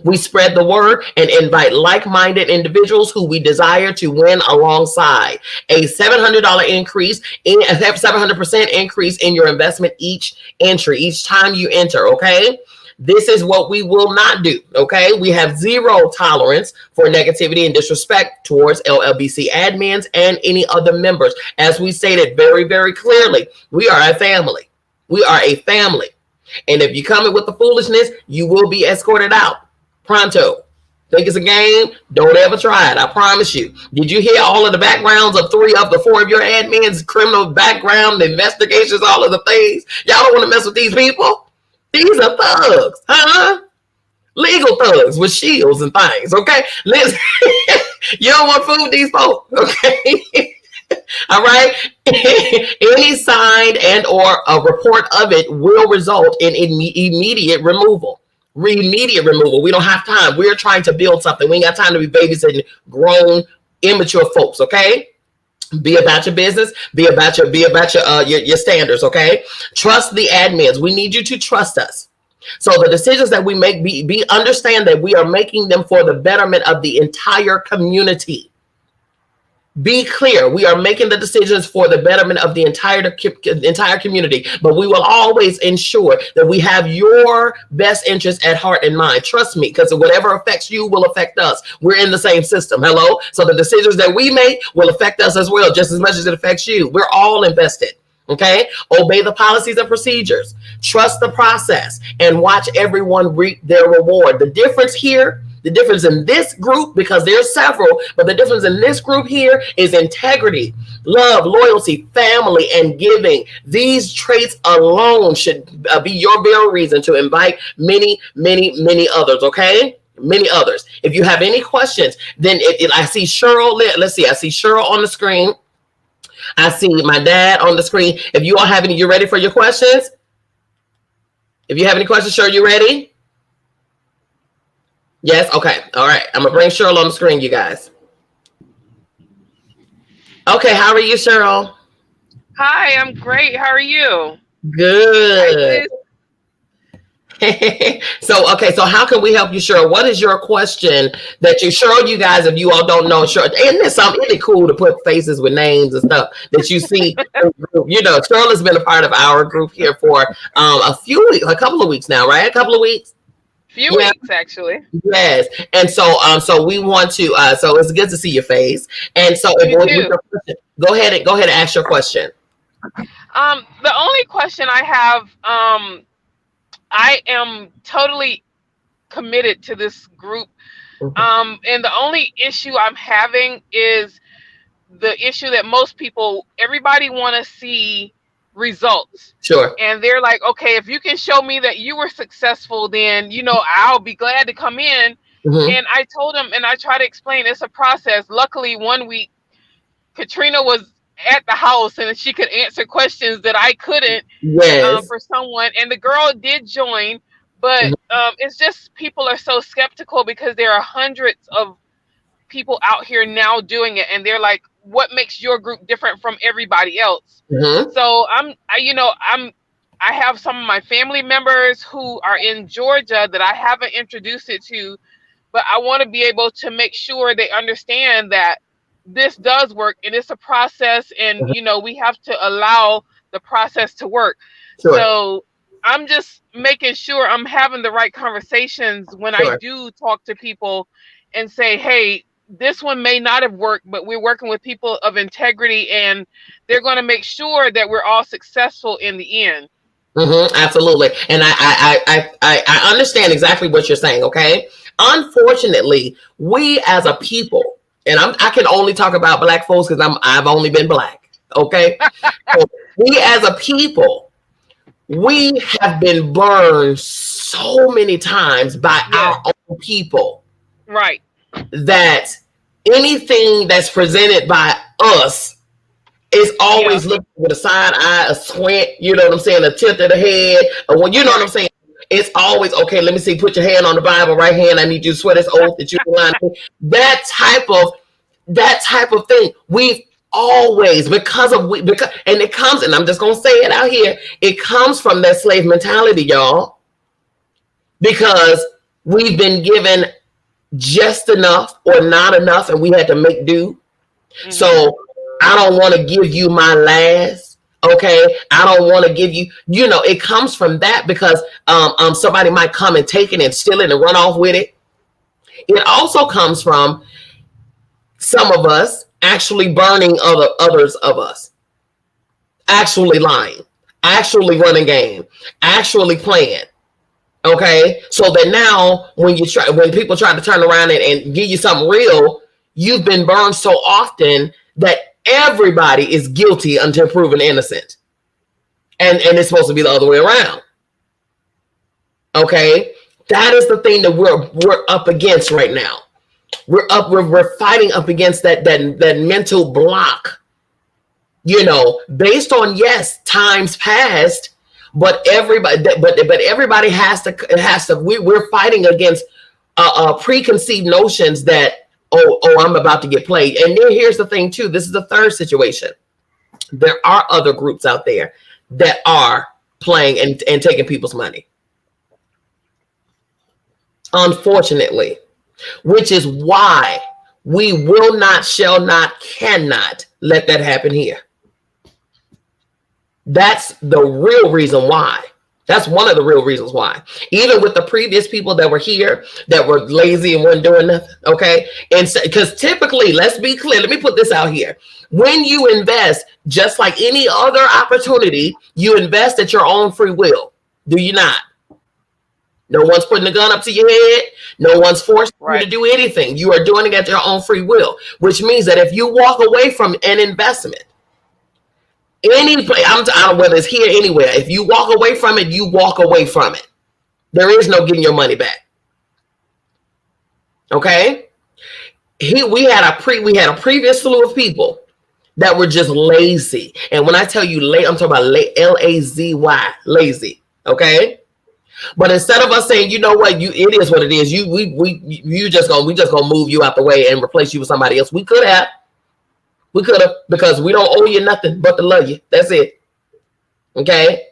We spread the word and invite like-minded individuals who we desire to win alongside. A $700 increase, a 700% increase in your investment each entry, each time you enter. Okay. This is what we will not do. Okay. We have zero tolerance for negativity and disrespect towards LLBC admins and any other members. As we stated very, very clearly, we are a family. We are a family. And if you come in with the foolishness, you will be escorted out. Pronto. Think it's a game? Don't ever try it. I promise you. Did you hear all of the backgrounds of 3 of the 4 of your admins, criminal background, investigations, all of the things? Y'all don't want to mess with these people. These are thugs, huh? Legal thugs with shields and things, okay? Listen, you don't want to fool these folks, okay? All right. Any sign and or a report of it will result in immediate removal. Immediate removal. We don't have time. We're trying to build something. We ain't got time to be babysitting grown, immature folks. Okay. Be about your business. Be about your standards. Okay. Trust the admins. We need you to trust us. So the decisions that we make, understand that we are making them for the betterment of the entire community. Be clear. We are making the decisions for the betterment of the entire community, but we will always ensure that we have your best interest at heart and mind. Trust me, because whatever affects you will affect us. We're in the same system. Hello? So the decisions that we make will affect us as well, just as much as it affects you. We're all invested. Okay? Obey the policies and procedures. Trust the process and watch everyone reap their reward. The difference here, the difference in this group, because there's several, but the difference in this group here is integrity, love, loyalty, family, and giving. These traits alone should be your very reason to invite many, many, many others, okay? Many others. If you have any questions, then I see Cheryl. Let's see. I see Cheryl on the screen. I see my dad on the screen. If you all have any, you ready for your questions? If you have any questions, Cheryl, you ready? Yes. Okay. All right. I'm gonna bring Cheryl on the screen, you guys. Okay. How are you, Cheryl? Hi, I'm great. How are you? Good. So, okay. So how can we help you, Cheryl? What is your question that Cheryl, you guys, if you all don't know, Cheryl, isn't it cool to put faces with names and stuff that you see? You know, Cheryl has been a part of our group here for a couple of weeks now, right? A couple of weeks. Few weeks actually. Yes, and so we want to. So it's good to see your face. And so, go ahead and ask your question. The only question I have, I am totally committed to this group, and the only issue I'm having is the issue that everybody want to see results. Sure. And they're like, okay, if you can show me that you were successful, then I'll be glad to come in. And I told them, and I try to explain, it's a process. Luckily, one week Katrina was at the house and she could answer questions that I couldn't. Yes. For someone, and the girl did join, but it's just people are so skeptical because there are hundreds of people out here now doing it, and they're like, what makes your group different from everybody else? So I have some of my family members who are in Georgia that I haven't introduced it to, but I want to be able to make sure they understand that this does work and it's a process, and we have to allow the process to work. Sure. So I'm just making sure I'm having the right conversations when I do talk to people and say, hey, this one may not have worked, but we're working with people of integrity, and they're going to make sure that we're all successful in the end. Absolutely. And I understand exactly what you're saying. Okay. Unfortunately, we as a people, and I can only talk about Black folks because I've only been Black. Okay. So we as a people, we have been burned so many times by our own people. Right. That anything that's presented by us is always looked with a side eye, a squint, you know what I'm saying, a tilt of the head, or you know what I'm saying. It's always, okay, let me see, put your hand on the Bible, right hand, I need you to swear this oath that you line. That type of thing. We've always, and it comes, and I'm just gonna say it out here, it comes from that slave mentality, y'all, because we've been given just enough or not enough, and we had to make do. So I don't want to give you my last. Okay, I don't want to give you. It comes from that because somebody might come and take it and steal it and run off with it. It also comes from some of us actually burning others of us, actually lying, actually running game, actually playing. Okay, so that now when people try to turn around and give you something real, you've been burned so often that everybody is guilty until proven innocent, and it's supposed to be the other way around. Okay, that is the thing that we're up against right now. We're fighting up against that mental block. Based on times past. But everybody has to. We're fighting against preconceived notions that I'm about to get played. And then here's the thing too. This is the third situation. There are other groups out there that are playing and taking people's money. Unfortunately, which is why We will not, shall not, cannot let that happen here. That's the real reason why. That's one of the real reasons why. Even with the previous people that were here that were lazy and weren't doing nothing, okay? And because typically, let's be clear, let me put this out here. When you invest, just like any other opportunity, you invest at your own free will. Do you not? No one's putting a gun up to your head. No one's forcing you to do anything. You are doing it at your own free will, which means that if you walk away from an investment, any place, I don't whether it's here anywhere, if you walk away from it, you walk away from it. There is no getting your money back. Okay? We had a previous slew of people that were just lazy. And when I tell you I'm talking about L-A-Z-Y, lazy. Okay? But instead of us saying, you know what, it is what it is. We just gonna move you out the way and replace you with somebody else. We could have, because we don't owe you nothing but to love you. That's it. Okay.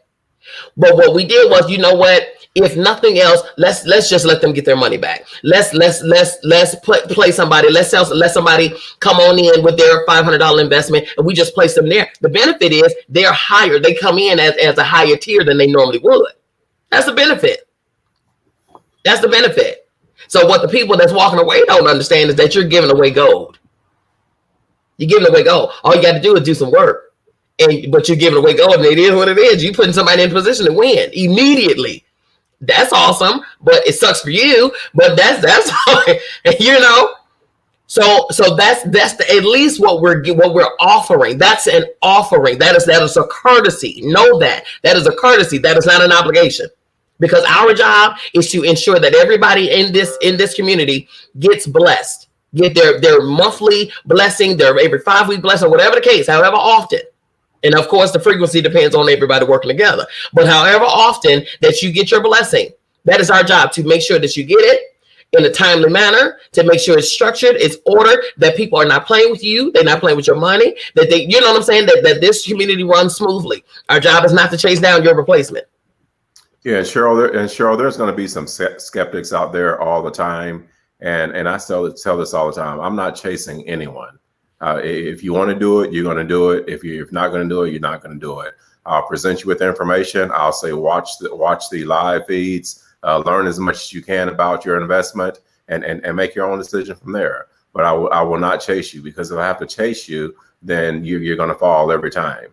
But what we did was, you know what? If nothing else, let's just let them get their money back. Let's play somebody. Let somebody come on in with their $500 investment, and we just place them there. The benefit is they're higher. They come in as a higher tier than they normally would. That's the benefit. That's the benefit. So what the people that's walking away don't understand is that you're giving away gold. You're giving away gold. All you got to do is do some work, but you're giving away gold, and it is what it is. You're putting somebody in position to win immediately. That's awesome, but it sucks for you. But that's you know. So that's at least what we're offering. That's an offering. That is a courtesy. Know that is a courtesy. That is not an obligation, because our job is to ensure that everybody in this community gets blessed. Get their monthly blessing, their every 5-week blessing, whatever the case, however often. And of course, the frequency depends on everybody working together. But however often that you get your blessing, that is our job, to make sure that you get it in a timely manner, to make sure it's structured, it's ordered, that people are not playing with you, they're not playing with your money, that they, you know what I'm saying, that this community runs smoothly. Our job is not to chase down your replacement. Yeah, Cheryl, there's going to be some skeptics out there all the time. And I tell this all the time. I'm not chasing anyone. If you want to do it, you're going to do it. If you're not going to do it, you're not going to do it. I'll present you with information. I'll say, watch the live feeds, learn as much as you can about your investment, and make your own decision from there. But I will not chase you, because if I have to chase you, then you're going to fall every time.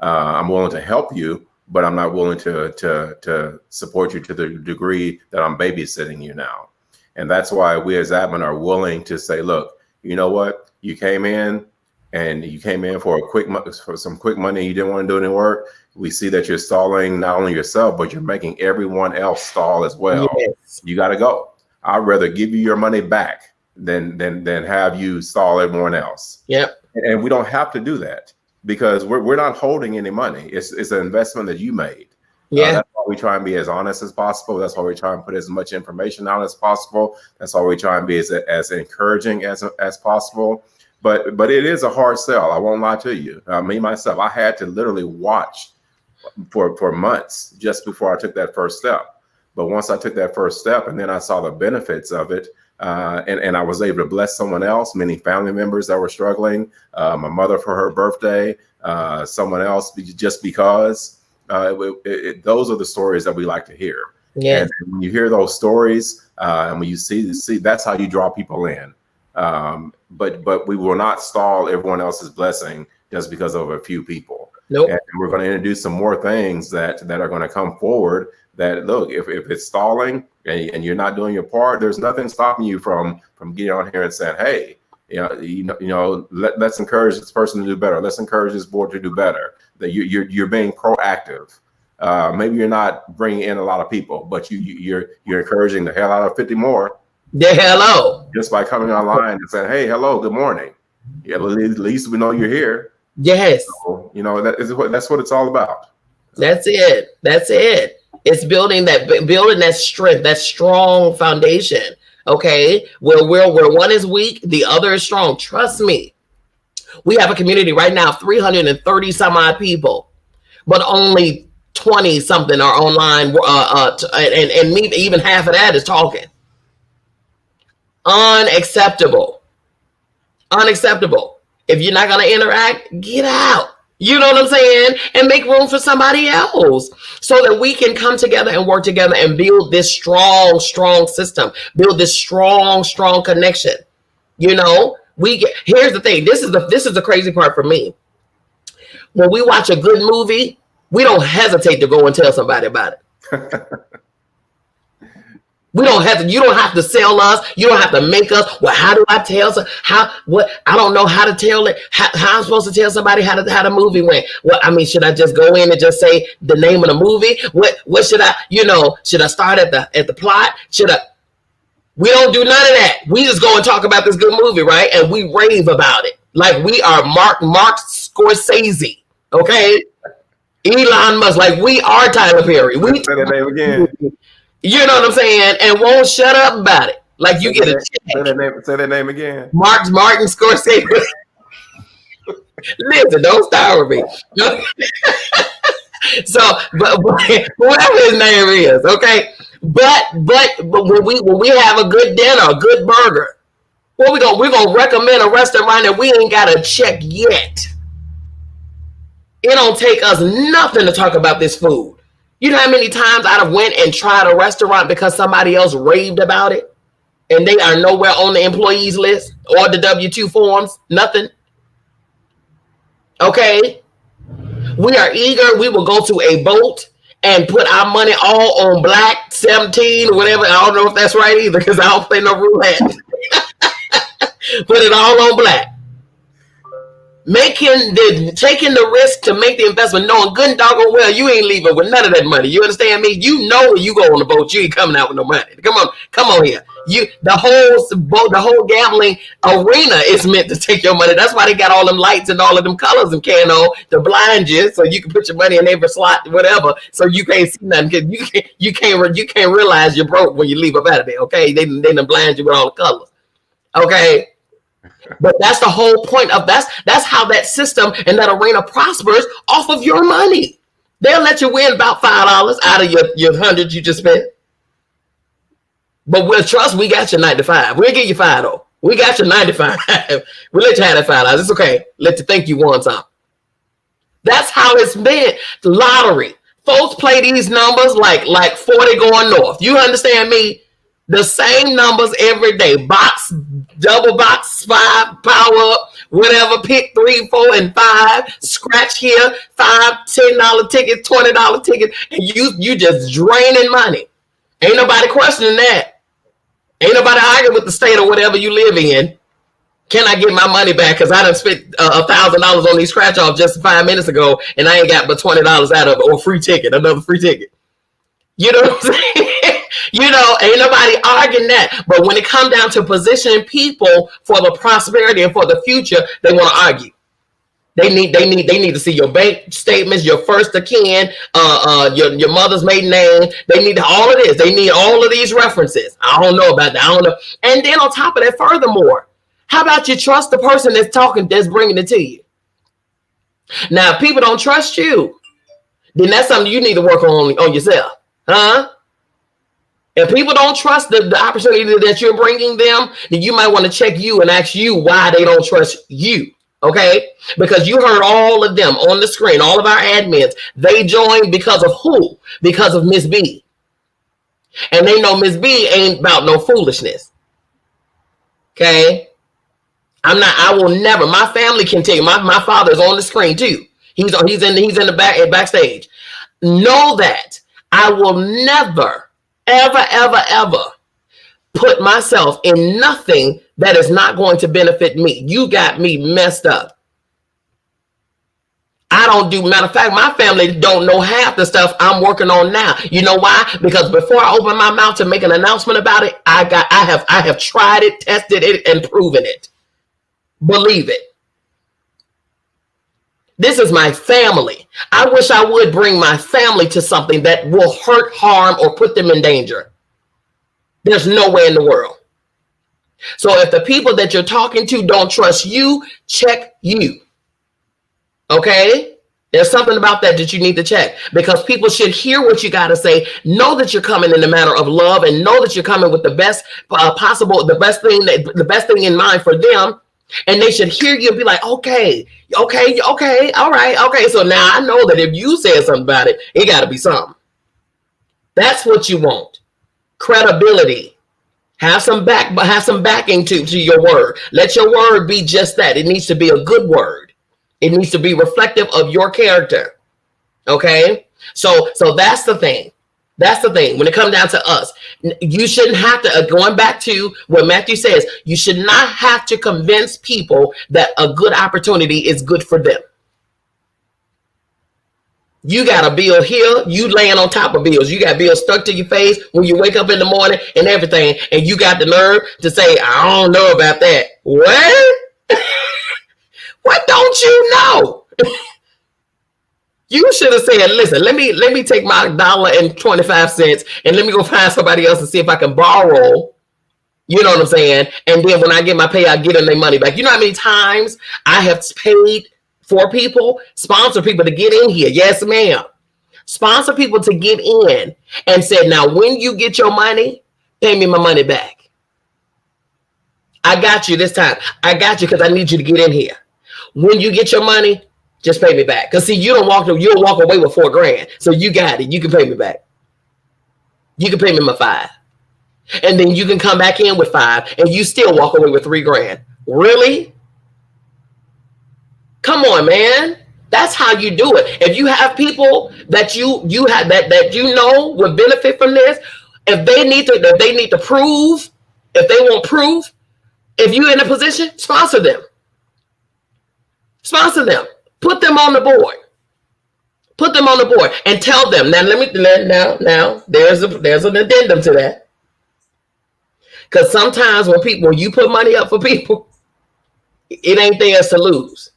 I'm willing to help you, but I'm not willing to support you to the degree that I'm babysitting you now. And that's why we as admin are willing to say, look, you know what? You came in for some quick money. You didn't want to do any work. We see that you're stalling not only yourself, but you're making everyone else stall as well. Yes. You got to go. I'd rather give you your money back than have you stall everyone else. Yep. And we don't have to do that, because we're not holding any money. It's an investment that you made. Yeah. That's why we try and be as honest as possible. That's why we try and put as much information out as possible. That's why we try and be as encouraging as possible. But it is a hard sell. I won't lie to you. Me, myself, I had to literally watch for months just before I took that first step. But once I took that first step, and then I saw the benefits of it, and I was able to bless someone else, many family members that were struggling, my mother for her birthday, someone else just because. Those are the stories that we like to hear. Yeah. And when you hear those stories, and when you see, that's how you draw people in. But we will not stall everyone else's blessing just because of a few people. Nope. And we're going to introduce some more things that are going to come forward. That look, if it's stalling and you're not doing your part, there's nothing stopping you from getting on here and saying, hey, let's encourage this person to do better. Let's encourage this board to do better. That you're being proactive. Maybe you're not bringing in a lot of people, but you're encouraging the hell out of 50 more. Yeah, hello. Just by coming online and saying, hey, hello, good morning. Yeah, at least we know you're here. Yes. So, that's what it's all about. That's it. It's building that strength, that strong foundation. Okay, where one is weak, the other is strong. Trust me. We have a community right now, 330 some odd people, but only 20 something are online, and even half of that is talking. Unacceptable. Unacceptable. If you're not going to interact, get out. You know what I'm saying? And make room for somebody else so that we can come together and work together and build this strong system, build this strong connection. You know, here's the thing. This is the crazy part for me. When we watch a good movie, we don't hesitate to go and tell somebody about it. We don't have to. You don't have to sell us. You don't have to make us. Well, how do I tell? I don't know how to tell it. How I'm supposed to tell somebody how the movie went. Well, I mean, should I just go in and just say the name of the movie? What should I? Should I start at the plot? We don't do none of that. We just go and talk about this good movie, right? And we rave about it like we are Mark Scorsese, okay? Elon Musk, like we are Tyler Perry. We say that name again. You know what I'm saying? And won't shut up about it. Like you get a check. Say that name again. Martin Scorsese. Listen, don't start with me. So, but whatever his name is, okay. But when we have a good dinner, a good burger, we're gonna recommend a restaurant that we ain't got a check yet. It don't take us nothing to talk about this food. You know how many times I've went and tried a restaurant because somebody else raved about it and they are nowhere on the employees list or the W-2 forms, nothing. Okay. We are eager. We will go to a boat and put our money all on black 17 or whatever. I don't know if that's right either because I don't play no roulette. Put it all on black. Taking the risk to make the investment, knowing good and doggone well you ain't leaving with none of that money. You understand me? You know when you go on the boat, you ain't coming out with no money. Come on here. The whole gambling arena is meant to take your money. That's why they got all them lights and all of them colors and cano to blind you, so you can put your money in every slot, whatever, so you can't see nothing because you can't realize you're broke when you leave up out of there. Okay, they done blind you with all the colors. Okay. But that's the whole point of that's how that system and that arena prospers off of your money. They'll let you win about $5 out of your 100 you just spent. But with trust, we got your 95. We'll give you $5 though. We got your 95. We'll let you have that $5. It's okay. Let you think you won something. That's how it's been. The lottery. Folks play these numbers like 40 going north. You understand me? The same numbers every day. Box, double box, 5, power up, whatever, pick 3, 4, and 5. Scratch here, $5, $10 ticket, $20 ticket, and you just draining money. Ain't nobody questioning that. Ain't nobody arguing with the state or whatever you live in. Can I get my money back? Because I done spent $1,000 on these scratch offs just 5 minutes ago, and I ain't got but $20 out of it, or another free ticket. You know what I'm saying? You know, ain't nobody arguing that. But when it comes down to positioning people for the prosperity and for the future, they want to argue. They need to see your bank statements, your first of kin, your mother's maiden name. They need all of this. They need all of these references. I don't know about that. I don't know. And then on top of that, furthermore, how about you trust the person that's bringing it to you? Now, if people don't trust you, then that's something you need to work on yourself. Huh? If people don't trust the opportunity that you're bringing them, then you might want to check you and ask you why they don't trust you. Okay? Because you heard all of them on the screen, all of our admins. They joined because of who? Because of Miss B. And they know Miss B ain't about no foolishness. Okay? I will never. My family can tell you. My father's on the screen too. He's in the backstage. Know that I will never, ever put myself in nothing that is not going to benefit me. You got me messed up. Matter of fact, my family don't know half the stuff I'm working on now. You know why? Because before I open my mouth to make an announcement about it, I have tried it, tested it, and proven it. Believe it. This is my family. I wish I would bring my family to something that will hurt, harm, or put them in danger. There's no way in the world. So if the people that you're talking to don't trust you, check you. Okay? There's something about that you need to check, because people should hear what you got to say, know that you're coming in the manner of love, and know that you're coming with the best possible, the best thing in mind for them. And they should hear you and be like, okay, all right, okay. So now I know that if you said something about it, it got to be something. That's what you want. Credibility. Have some backing to your word. Let your word be just that. It needs to be a good word. It needs to be reflective of your character. Okay? So that's the thing. That's the thing. When it comes down to us, you shouldn't have to, going back to what Matthew says, you should not have to convince people that a good opportunity is good for them. You got a bill here, you laying on top of bills. You got bills stuck to your face when you wake up in the morning and everything, and you got the nerve to say, I don't know about that. What? What don't you know? You should have said, listen, let me take my $1.25 and let me go find somebody else and see if I can borrow. You know what I'm saying? And then when I get my pay, I get them their money back. You know how many times I have paid for people, sponsor people to get in here? Yes, ma'am. Sponsor people to get in and said, now when you get your money, pay me my money back. I got you this time. I got you because I need you to get in here. When you get your money, just pay me back. Because see, you don't walk away with $4,000. So you got it. You can pay me back. You can pay me my $5,000. And then you can come back in with $5,000 and you still walk away with $3,000. Really? Come on, man. That's how you do it. If you have people that you have that you know would benefit from this, if they need to prove, if they want proof, if you're in a position, sponsor them. Sponsor them. Put them on the board. Put them on the board and tell them. Now there's an addendum to that. Because sometimes when you put money up for people, it ain't theirs to lose.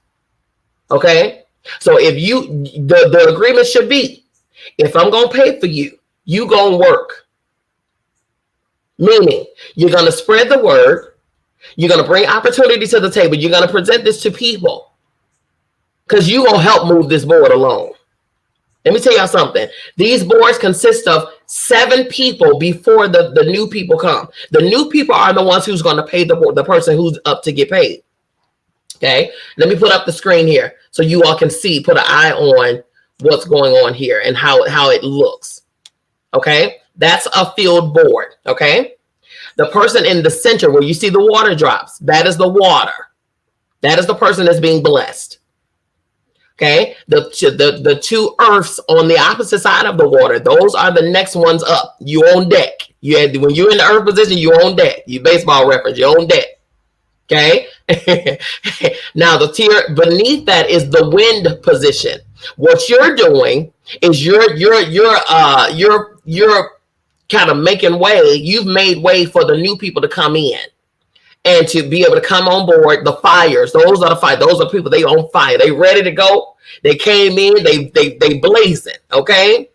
Okay? So if the agreement should be, if I'm gonna pay for you, you gonna work. Meaning you're gonna spread the word, you're gonna bring opportunity to the table, you're gonna present this to people. Because you're going to help move this board along. Let me tell y'all something. These boards consist of 7 people before the new people come. The new people are the ones who's going to pay the person who's up to get paid. Okay. Let me put up the screen here so you all can see, put an eye on what's going on here and how it looks. Okay. That's a field board. Okay. The person in the center where you see the water drops, that is the water. That is the person that's being blessed. Okay, the 2 earths on the opposite side of the water, those are the next ones up. You on deck. When you're in the earth position, you on deck. You baseball reference, you on deck. Okay. Now the tier beneath that is the wind position. What you're doing is you're kind of making way. You've made way for the new people to come in. And to be able to come on board, the fires, those are the fire. Those are people, they on fire. They ready to go. They came in, they blazing, okay?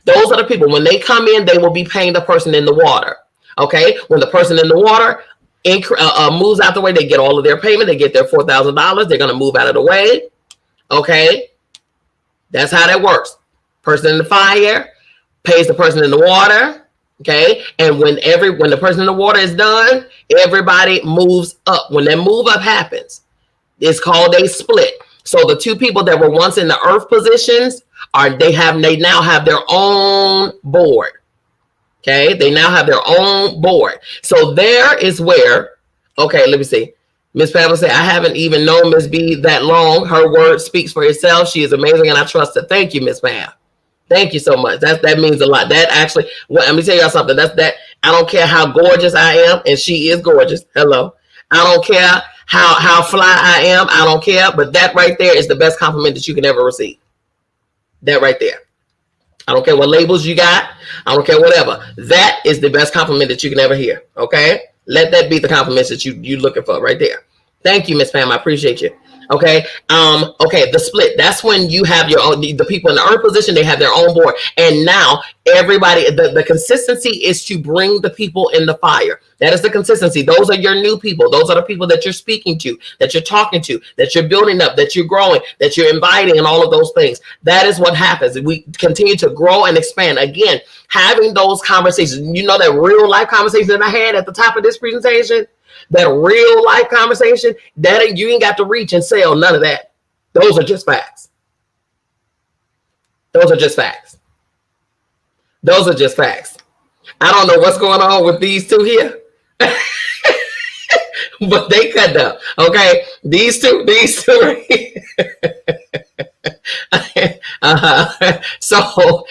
Those are the people. When they come in, they will be paying the person in the water, okay? When the person in the water moves out the way, they get all of their payment. They get their $4,000. They're going to move out of the way, okay? That's how that works. Person in the fire pays the person in the water. Okay, and when the person in the water is done, everybody moves up. When that move up happens, it's called a split. So the 2 people that were once in the earth positions they now have their own board. Okay, they now have their own board. So there is where, okay, let me see. Miss Pamela said, I haven't even known Miss B that long. Her word speaks for itself. She is amazing and I trust her. Thank you, Miss Pam. Thank you so much. That means a lot. That actually, let me tell y'all something. I don't care how gorgeous I am, and she is gorgeous. Hello. I don't care how fly I am. I don't care. But that right there is the best compliment that you can ever receive. That right there. I don't care what labels you got. I don't care whatever. That is the best compliment that you can ever hear. Okay. Let that be the compliments that you're looking for right there. Thank you, Miss Pam. I appreciate you. Okay. Okay. The split. That's when you have your own, the people in the earth position, they have their own board. And now everybody, the consistency is to bring the people in the fire. That is the consistency. Those are your new people. Those are the people that you're speaking to, that you're talking to, that you're building up, that you're growing, that you're inviting, and all of those things. That is what happens. We continue to grow and expand. Again, having those conversations, you know, that real life conversation that I had at the top of this presentation, that real life conversation, you ain't got to reach and sell none of that. Those are just facts. Those are just facts. Those are just facts. I don't know what's going on with these two here. But they cut up. Okay. These two right here. So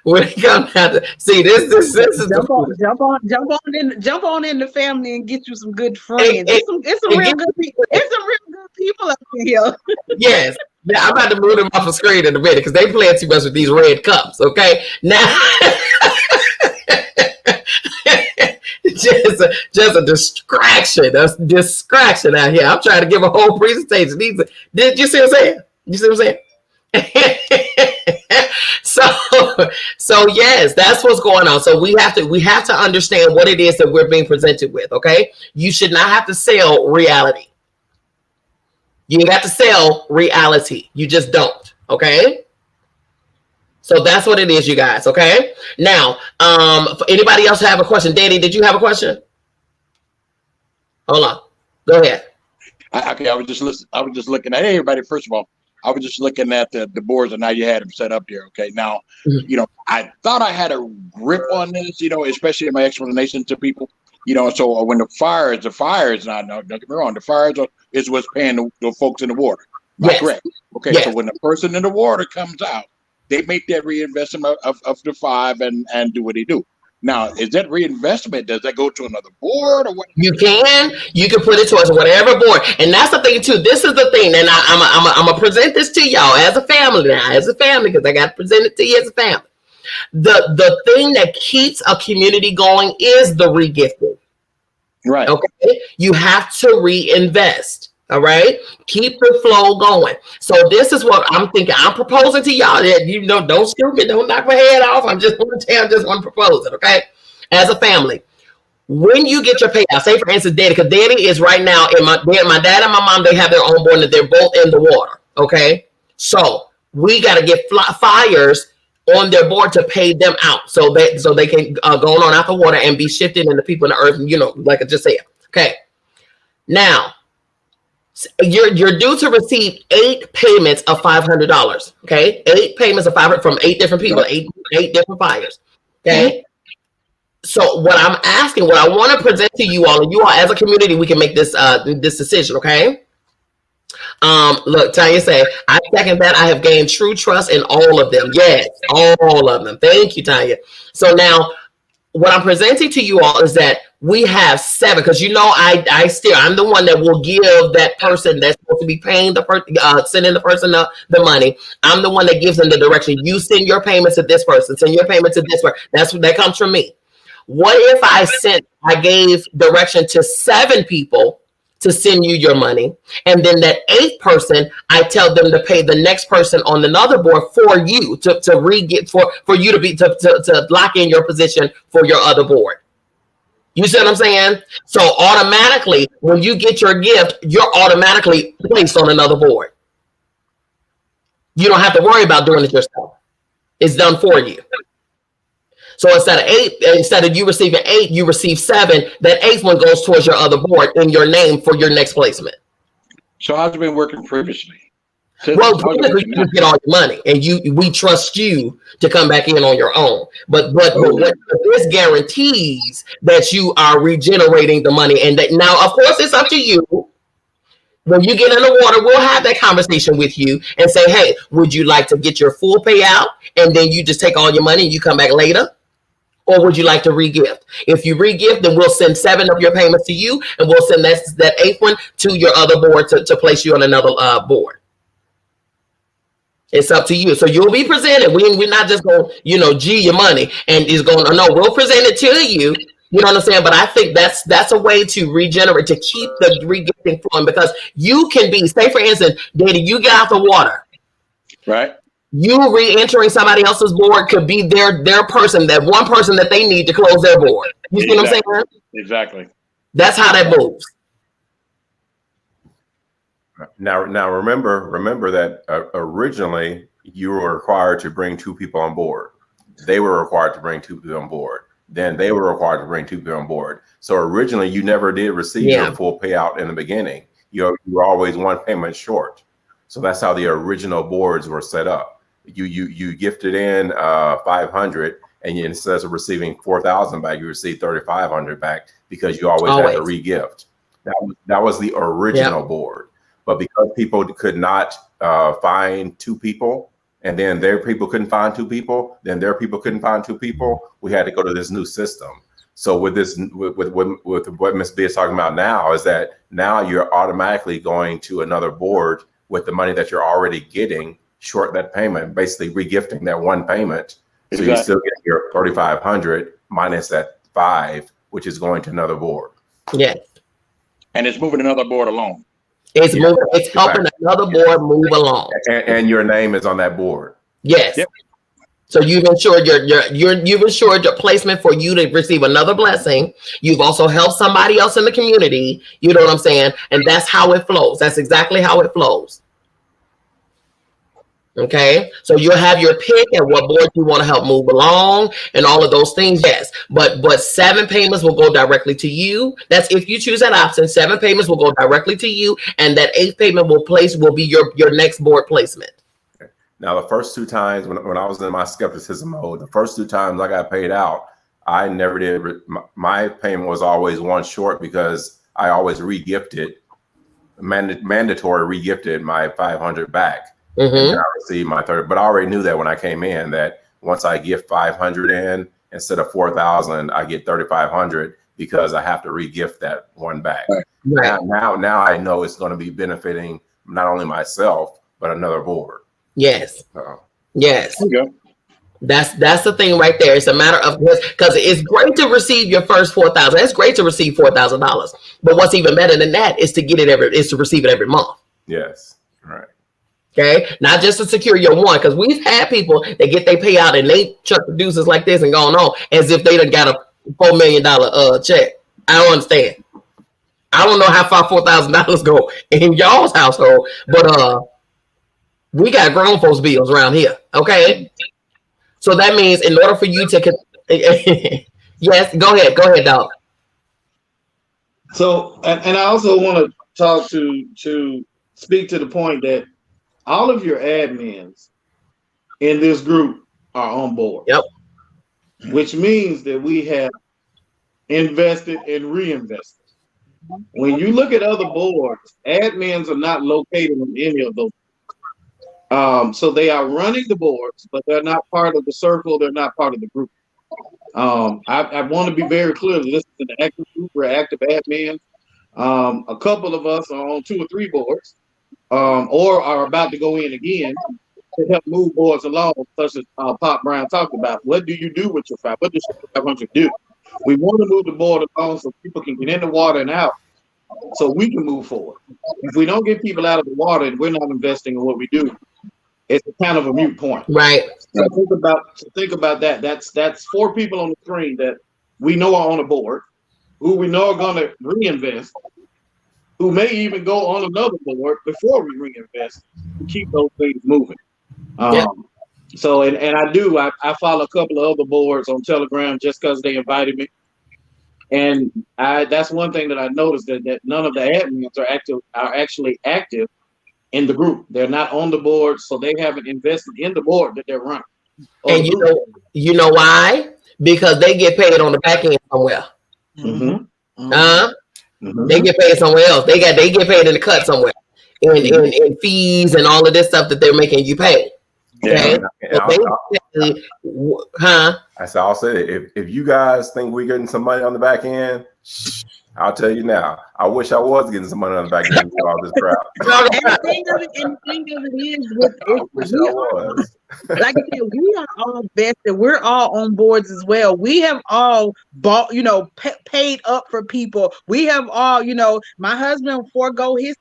when it comes down to see this is jump on in the family and get you some good friends. It's some real good people. It's some real good people up here. Yes. Yeah, I'm about to move them off the screen in a minute because they playing too much with these red cups. Okay. Now just a distraction out here. I'm trying to give a whole presentation. Did you see what I'm saying? You see what I'm saying? So yes, that's what's going on. So we have to understand what it is that we're being presented with. Okay, you should not have to sell reality. You got to sell reality. You just don't. Okay. So that's what it is, you guys. Okay. Now, anybody else have a question? Danny, did you have a question? Hold on. Go ahead. Okay, I was just looking at everybody. First of all, I was just looking at the boards and how you had them set up there. Okay, now, I thought I had a grip on this, especially in my explanation to people. So when the fires, now don't get me wrong, the fires is what's paying the folks in the water. Yes. Correct. Okay, yes. So when the person in the water comes out, they make that reinvestment of the 5 and do what they do. Now, is that reinvestment? Does that go to another board or what? You can put it towards whatever board, and that's the thing too. This is the thing, and I'm gonna present this to y'all as a family because I got to present it to you as a family. The thing that keeps a community going is the regifting. Right. Okay. You have to reinvest. All right. Keep the flow going. So this is what I'm thinking. I'm proposing to y'all that, don't shoot me. Don't knock my head off. I'm just want to propose it. Okay. As a family, when you get your payout, say for instance, Daddy, because Daddy is right now in my dad and my mom, they have their own board and they're both in the water. Okay. So we got to get fires on their board to pay them out so they can go on out the water and be shifted into people in the earth, like I just said. Okay. Now, you're due to receive 8 payments of $500. Okay, 8 payments of $500 from 8 different people, eight different fires. Okay, so what I'm asking, what I want to present to you all, and you all as a community, we can make this decision. Okay. Look, Tanya say, I second that. I have gained true trust in all of them. Yes, all of them. Thank you, Tanya. So now, what I'm presenting to you all is that we have 7, because I'm the one that will give that person that's supposed to be paying sending the person the money. I'm the one that gives them the direction. You send your payment to this person, send your payment to this person. That comes from me. What if I gave direction to 7 people to send you your money, and then that 8th person, I tell them to pay the next person on another board for you to re-get for you to lock in your position for your other board. You see what I'm saying? So automatically, when you get your gift, you're automatically placed on another board. You don't have to worry about doing it yourself. It's done for you. So instead of you receiving 8, you receive 7. That 8th one goes towards your other board in your name for your next placement. So how's it been working previously? Well, previously you just get all your money, and we trust you to come back in on your own. But what this guarantees that you are regenerating the money, and that now, of course, it's up to you. When you get in the water, we'll have that conversation with you and say, hey, would you like to get your full payout, and then you just take all your money and you come back later? Or would you like to re-gift? If you re-gift, then we'll send 7 of your payments to you, and we'll send that 8th one to your other board to place you on another board. It's up to you. So you'll be presented. We're not just going, G your money and is going, no, we'll present it to you. You know what I'm saying? But I think that's a way to regenerate, to keep the re-gifting flowing, because you can be, say for instance, Daddy, you get out the water. Right. You re-entering somebody else's board could be their person, that one person that they need to close their board. You see what I'm saying? Exactly. That's how that moves. Now remember that originally you were required to bring 2 people on board. They were required to bring 2 people on board. then they were required to bring 2 people on board. So originally, you never did receive your full payout in the beginning. You were always one payment short. So that's how the original boards were set up. You gifted in 500, and instead of receiving 4,000 back, you received 3,500 back because you always had to re-gift. That was the original board. But because people could not find 2 people, and then their people couldn't find 2 people, then their people couldn't find 2 people, we had to go to this new system. So with what Ms. B is talking about now, is that now you're automatically going to another board with the money that you're already getting, short that payment, basically regifting that one payment. So you still get your 3,500 minus that 5, which is going to another board. Yes. And it's moving another board along. It's moving. It's helping another board move along. And your name is on that board. Yes. Yep. So you've ensured you've ensured your placement for you to receive another blessing. You've also helped somebody else in the community. You know what I'm saying? And that's how it flows. That's exactly how it flows. Okay, so you'll have your pick at what board you want to help move along and all of those things. Yes, but 7 payments will go directly to you. That's if you choose that option. 7 payments will go directly to you, and that 8th payment will be your next board placement. Okay. Now, the first 2 times when I was in my skepticism mode, the first 2 times I got paid out, I never did. My payment was always one short because I always re-gifted, mandatory re-gifted my 500 back. And I received my 30, but I already knew that when I came in, that once I gift 500 in instead of 4,000, I get 3,500 because I have to re-gift that one back. Right. Now I know it's going to be benefiting not only myself but another board. Yes. Yes. Okay. That's the thing right there. It's a matter of, because it's great to receive your first 4,000. It's great to receive $4,000, but what's even better than that is to receive it every month. Yes. Right. Okay, not just to secure your one, because we've had people that get their payout and they chuck producers like this and going on as if they done got a $4 million check. I don't understand. I don't know how far $4,000 go in y'all's household, but we got grown folks bills around here. Okay, so that means in order for you to yes, go ahead, dog. So, and I also want to talk to speak to the point that all of your admins in this group are on board. Yep. Which means that we have invested and reinvested. When you look at other boards, admins are not located in any of those. So they are running the boards, but they're not part of the circle. They're not part of the group. I want to be very clear that this is an active group. We're active admins. A couple of us are on 2 or 3 boards. Or are about to go in again to help move boards along, such as Pop Brown talked about. What do you do with your 5? What does your 500 do? We want to move the board along so people can get in the water and out, so we can move forward. If we don't get people out of the water and we're not investing in what we do, it's kind of a moot point. Right. So think about that. That's 4 people on the screen that we know are on the board, who we know are going to reinvest, who may even go on another board before we reinvest to keep those things moving. So, and I follow a couple of other boards on Telegram just because they invited me. And that's one thing that I noticed, that none of the admins are actually active in the group. They're not on the board, so they haven't invested in the board that they're running. And you know why? Because they get paid on the back end somewhere. They get paid somewhere else. They get paid in the cut somewhere, in fees and all of this stuff that they're making you pay. Okay. I'll say if you guys think we're getting some money on the back end, I'll tell you now. I wish I was getting some money on the back end with all this crap. The thing of it is, like I said, we are all vested. We're all on boards as well. We have all bought, paid up for people. We have all, my husband forego his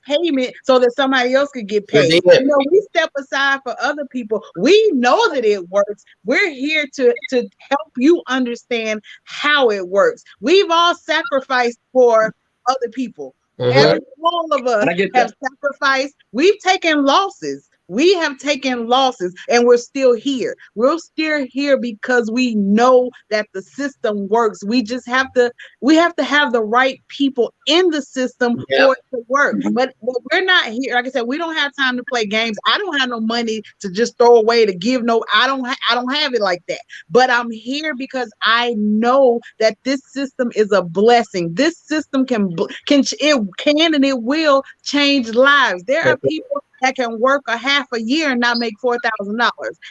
payment so that somebody else could get paid. We step aside for other people. We know that it works. We're here to help you understand how it works. We've all sacrificed for other people. All of us have sacrificed. We've taken losses We have taken losses and we're still here. We're still here because we know that the system works. We just have to have the right people in the system for it to work. But we're not here. Like I said, we don't have time to play games. I don't have no money to just throw away, to give. No, I don't have it like that. But I'm here because I know that this system is a blessing. This system can and it will change lives. There are people that can work a half a year and not make $4,000.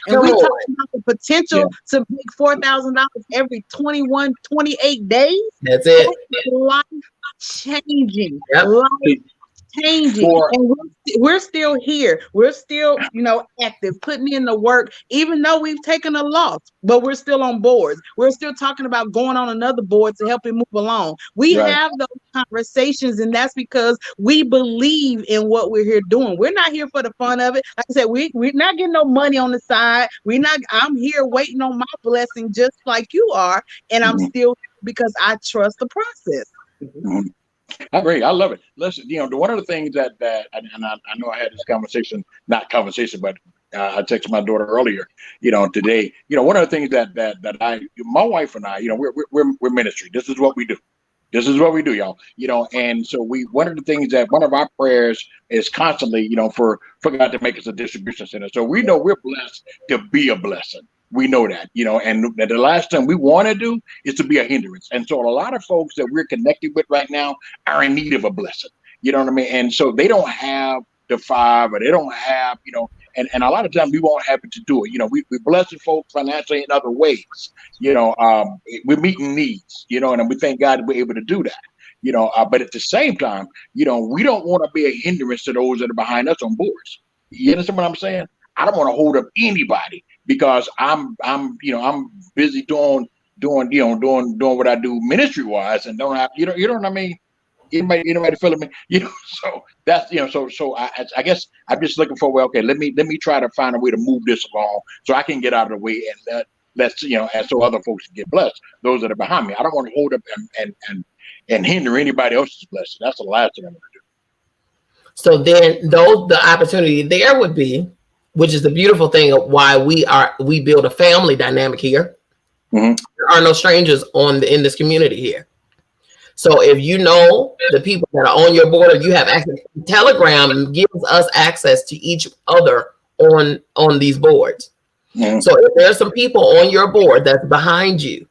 And we talk about the potential to make $4,000 every 21, 28 days. That's it. Life changing. Life changing. And we're still here. We're still, active, putting in the work, even though we've taken a loss, but we're still on boards. We're still talking about going on another board to help it move along. We have those conversations, and that's because we believe in what we're here doing. We're not here for the fun of it. Like I said, we're not getting no money on the side. I'm here waiting on my blessing just like you are, and I'm still here because I trust the process. I agree. I love it. Listen, one of the things that and I know I had this conversation, but I texted my daughter earlier, today. One of the things that my wife and I, we're ministry. This is what we do. This is what we do, y'all. And so one of the things that one of our prayers is constantly, for God to make us a distribution center. So we know we're blessed to be a blessing. We know that, and the last thing we want to do is to be a hindrance. And so a lot of folks that we're connected with right now are in need of a blessing. You know what I mean? And so they don't have the 5, or they don't have, and a lot of times we won't have it to do it. We blessing folks financially in other ways. We're meeting needs, and we thank God that we're able to do that. But at the same time, we don't want to be a hindrance to those that are behind us on boards. You understand what I'm saying? I don't want to hold up anybody because I'm busy doing what I do ministry wise, and don't have, you know what I mean? Anybody feeling me? So that's, so I guess I'm just looking for, let me try to find a way to move this along so I can get out of the way and let's and so other folks can get blessed. Those that are behind me, I don't want to hold up and hinder anybody else's blessing. That's the last thing I'm going to do. So then, the opportunity there would be, which is the beautiful thing of why we build a family dynamic here. There are no strangers in this community here. So if the people that are on your board, or you have access, Telegram gives us access to each other on these boards. So if there's some people on your board that's behind you,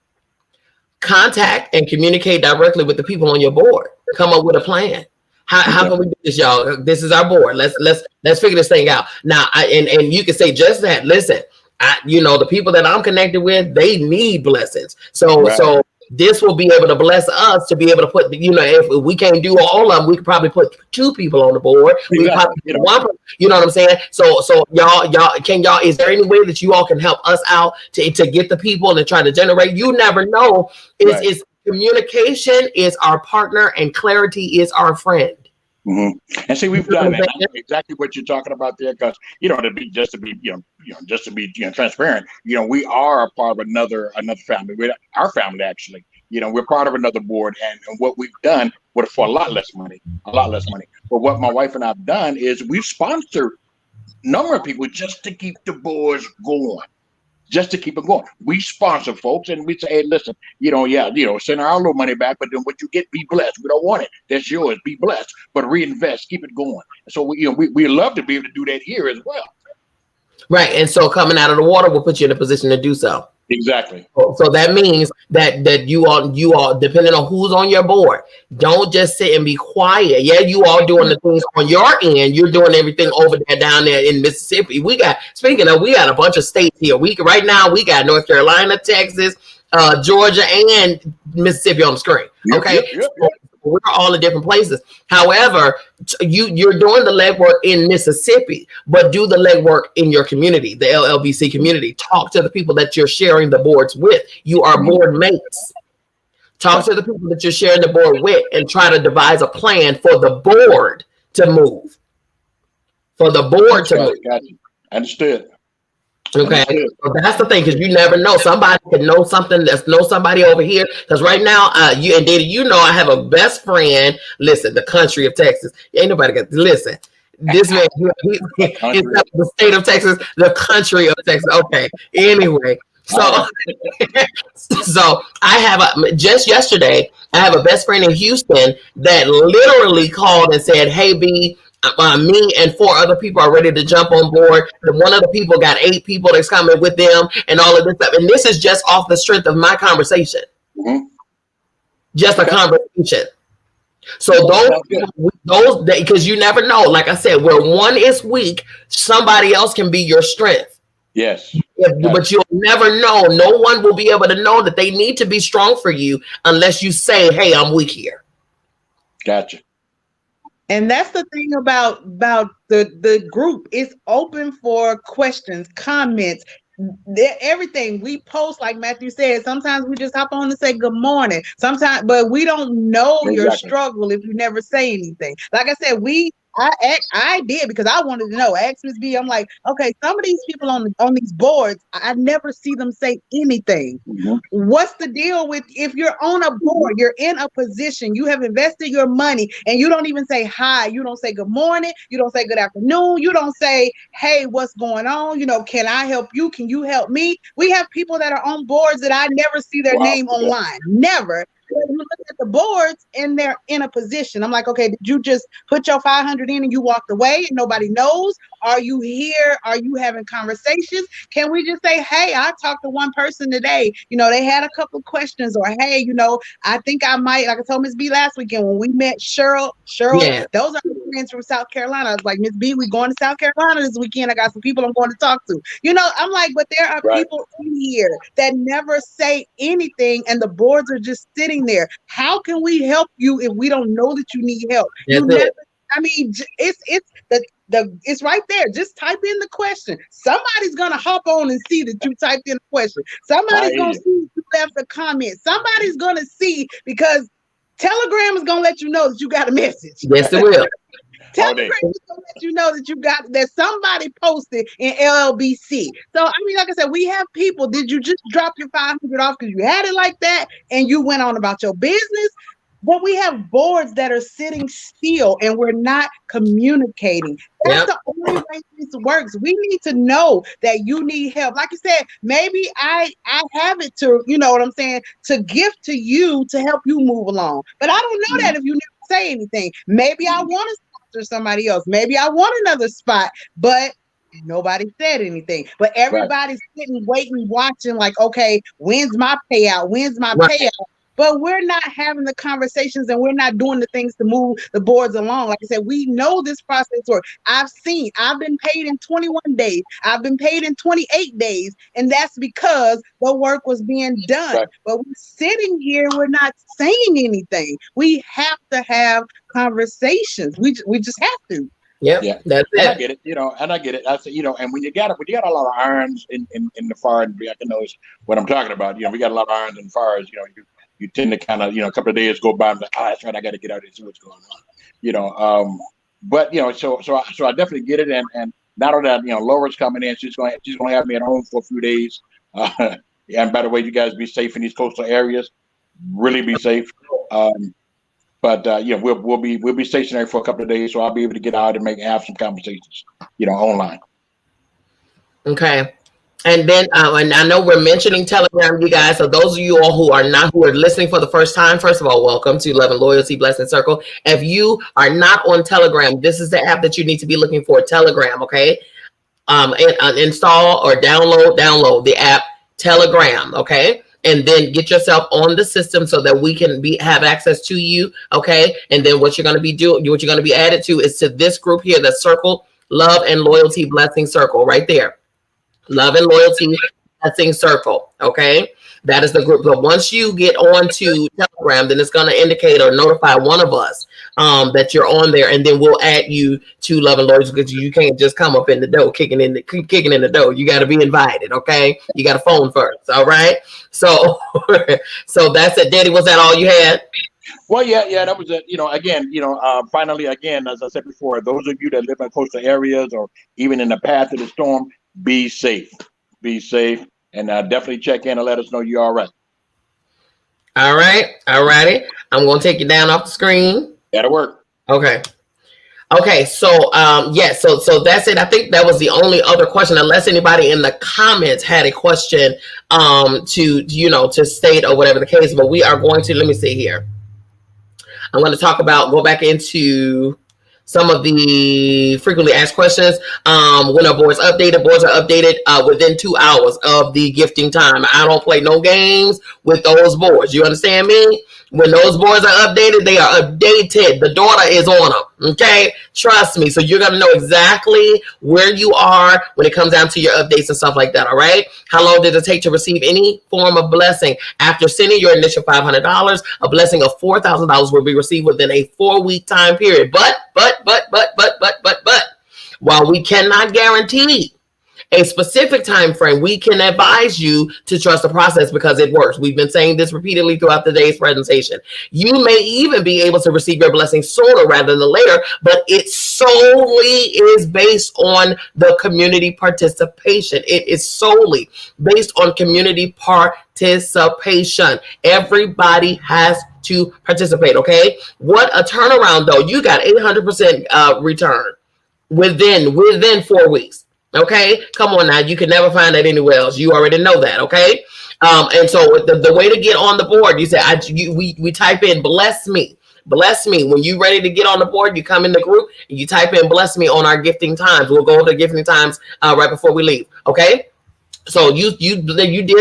contact and communicate directly with the people on your board. Come up with a plan. How can we do this, y'all? This is our board. Let's figure this thing out. Now, and you can say just that. Listen, the people that I'm connected with, they need blessings. So this will be able to bless us to be able to put, if we can't do all of them, we could probably put 2 people on the board. We could probably put 1, you know what I'm saying? So y'all, is there any way that you all can help us out to get the people and to try to generate? You never know. It's communication is our partner and clarity is our friend. And see, we've done that. I know exactly what you're talking about there, because to be transparent, we are a part of another family. We're our family, actually. We're part of another board, and what we've done for a lot less money. But what my wife and I've done is we've sponsored a number of people just to keep the boards going. Just to keep it going. We sponsor folks and we say, hey, listen, send our little money back, but then what you get, be blessed. We don't want it. That's yours. Be blessed, but reinvest, keep it going. So we love to be able to do that here as well. Right. And so coming out of the water will put you in a position to do so. Exactly. So that means that you all, depending on who's on your board, don't just sit and be quiet. Yeah, you all doing the things on your end. You're doing everything over there, down there in Mississippi. We got a bunch of states here. Right now we got North Carolina, Texas, Georgia, and Mississippi on the screen. Okay. Yep. We're all in different places. However, you're doing the legwork in Mississippi, but do the legwork in your community, the LLBC community. Talk to the people that you're sharing the boards with. You are board mates. Talk to the people that you're sharing the board with and try to devise a plan for the board to move. Gotcha. Understood. Okay, so that's the thing, because you never know. Somebody could know something that's know somebody over here. Because right now, I have a best friend. Listen, the country of Texas. Ain't nobody got listen. This man, he's the state of Texas, the country of Texas. Okay. Anyway, so so I have just yesterday, I have a best friend in Houston that literally called and said, "Hey, B, me and 4 other people are ready to jump on board. One of the people got 8 people that's coming with them, and all of this stuff." And this is just off the strength of my conversation, just a conversation. So those because you never know. Like I said, where one is weak, somebody else can be your strength. Yes. But you'll never know. No one will be able to know that they need to be strong for you unless you say, "Hey, I'm weak here." Gotcha. And that's the thing about the group. It's open for questions, comments, everything we post. Like Matthew said, sometimes we just hop on and say good morning. Sometimes, but we don't know your struggle if you never say anything. Like I said, I did because I wanted to know. I asked Ms. B, I'm like, okay, some of these people on these boards, I never see them say anything. What's the deal with if you're on a board, you're in a position, you have invested your money, and you don't even say hi, you don't say good morning, you don't say good afternoon, you don't say, hey, what's going on? You know, can I help you? Can you help me? We have people that are on boards that I never see their name online. Never. You look at the boards and they're in a position. I'm like, okay, did you just put your 500 in and you walked away and nobody knows? Are you here? Are you having conversations? Can we just say, hey, I talked to one person today. You know, they had a couple of questions, or hey, you know, I think I might, like I told Ms. B last weekend when we met Cheryl, those are friends from South Carolina. I was like, Ms. B, we going to South Carolina this weekend. I got some people I'm going to talk to. You know, I'm like, but there are people in here that never say anything and the boards are just sitting there. How can we help you if we don't know that you need help? I mean, it's right there. Just type in the question. Somebody's gonna hop on and see that you typed in the question. Somebody's gonna see you left a comment. Somebody's gonna see, because Telegram is gonna let you know that you got a message. Yes, it will. Telegram is gonna let you know that somebody posted in LLBC. So I mean, like I said, we have people. Did you just drop your 500 off because you had it like that and you went on about your business? But we have boards that are sitting still and we're not communicating. That's the only way this works. We need to know that you need help. Like you said, maybe I have it to, you know what I'm saying, to gift to you to help you move along. But I don't know that if you never say anything. Maybe I want to sponsor somebody else. Maybe I want another spot, but nobody said anything. But everybody's sitting, waiting, watching, like, okay, when's my payout? When's my payout? But we're not having the conversations and we're not doing the things to move the boards along. Like I said, we know this process works. I've been paid in 21 days. I've been paid in 28 days. And that's because the work was being done. But we're sitting here, we're not saying anything. We have to have conversations. We just have to. Yeah, that's it. And I get it, you know, and I get it. I say, you know, and when you got a lot of irons in the fire, and I can know what I'm talking about. You know, we got a lot of irons in the fires. You know, you tend to kind of, you know, a couple of days go by and like, that's right, I got to get out and see what's going on. You know, but you know, so I definitely get it. And not only that, you know, Laura's coming in. She's going to have me at home for a few days. And by the way, you guys be safe in these coastal areas. Really be safe. But yeah, we'll be stationary for a couple of days, so I'll be able to get out and have some conversations, you know, online. Okay. And then, and I know we're mentioning Telegram, you guys. So those of you all who are listening for the first time, first of all, welcome to Love and Loyalty Blessing Circle. If you are not on Telegram, this is the app that you need to be looking for, Telegram. Okay. Install or download the app Telegram. Okay. And then get yourself on the system so that we can have access to you. Okay. And then what you're going to be added to is to this group here, the Circle, Love and Loyalty Blessing Circle, right there. Love and Loyalty Blessing Circle. Okay. That is the group. But once you get on to Telegram, then it's going to indicate or notify one of us that you're on there. And then we'll add you to Love and Loyalty, because you can't just come up in the door, kicking in the door. You got to be invited. Okay. You got a phone first. All right. So, so that's it. Daddy, was that all you had? Well, yeah, that was it. You know, again, finally, again, as I said before, those of you that live in coastal areas or even in the path of the storm, be safe. Be safe. And definitely check in and let us know you're all right. All right. All righty. I'm going to take you down off the screen. That'll work. Okay. Okay, so yes, so that's it. I think that was the only other question, unless anybody in the comments had a question to state or whatever the case. But we are going to, let me see here. I'm going to go back into some of the frequently asked questions. When our boards are updated within 2 hours of the gifting time. I don't play no games with those boards. You understand me? When those boards are updated, they are updated. The daughter is on them. Okay? Trust me. So you're going to know exactly where you are when it comes down to your updates and stuff like that. All right? How long did it take to receive any form of blessing? After sending your initial $500, a blessing of $4,000 will be received within a 4-week time period. But, while we cannot guarantee a specific time frame, we can advise you to trust the process because it works. We've been saying this repeatedly throughout today's presentation. You may even be able to receive your blessing sooner rather than later, but it solely is based on the community participation. It is solely based on community participation. Everybody has to participate, okay? What a turnaround, though. You got 800% return within 4 weeks. Okay, come on now. You can never find that anywhere else. You already know that. Okay, and so the way to get on the board, you say we type in bless me. Bless me. When you're ready to get on the board, you come in the group and you type in bless me on our gifting times. We'll go over the gifting times right before we leave. Okay. So you did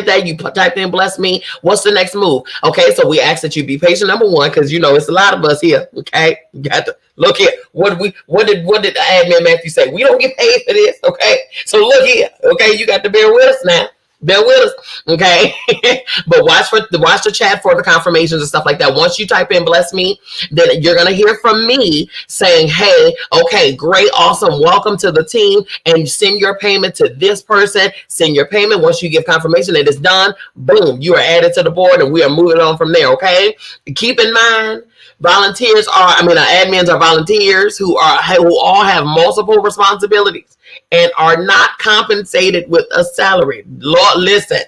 that. You typed in bless me. What's the next move? Okay, so we ask that you be patient. Number one, because it's a lot of us here. Okay, you got to look here. What did the admin Matthew say? We don't get paid for this. Okay, so look here. Okay, you got to bear with us now. Bear with us, okay? But watch the chat for the confirmations and stuff like that. Once you type in bless me, then you're gonna hear from me saying, hey, okay, great, awesome, welcome to the team, and send your payment to this person. Send your payment. Once you give confirmation that it's done, boom, you are added to the board, and we are moving on from there. Okay? Keep in mind, admins are volunteers who all have multiple responsibilities and are not compensated with a salary. Lord, listen.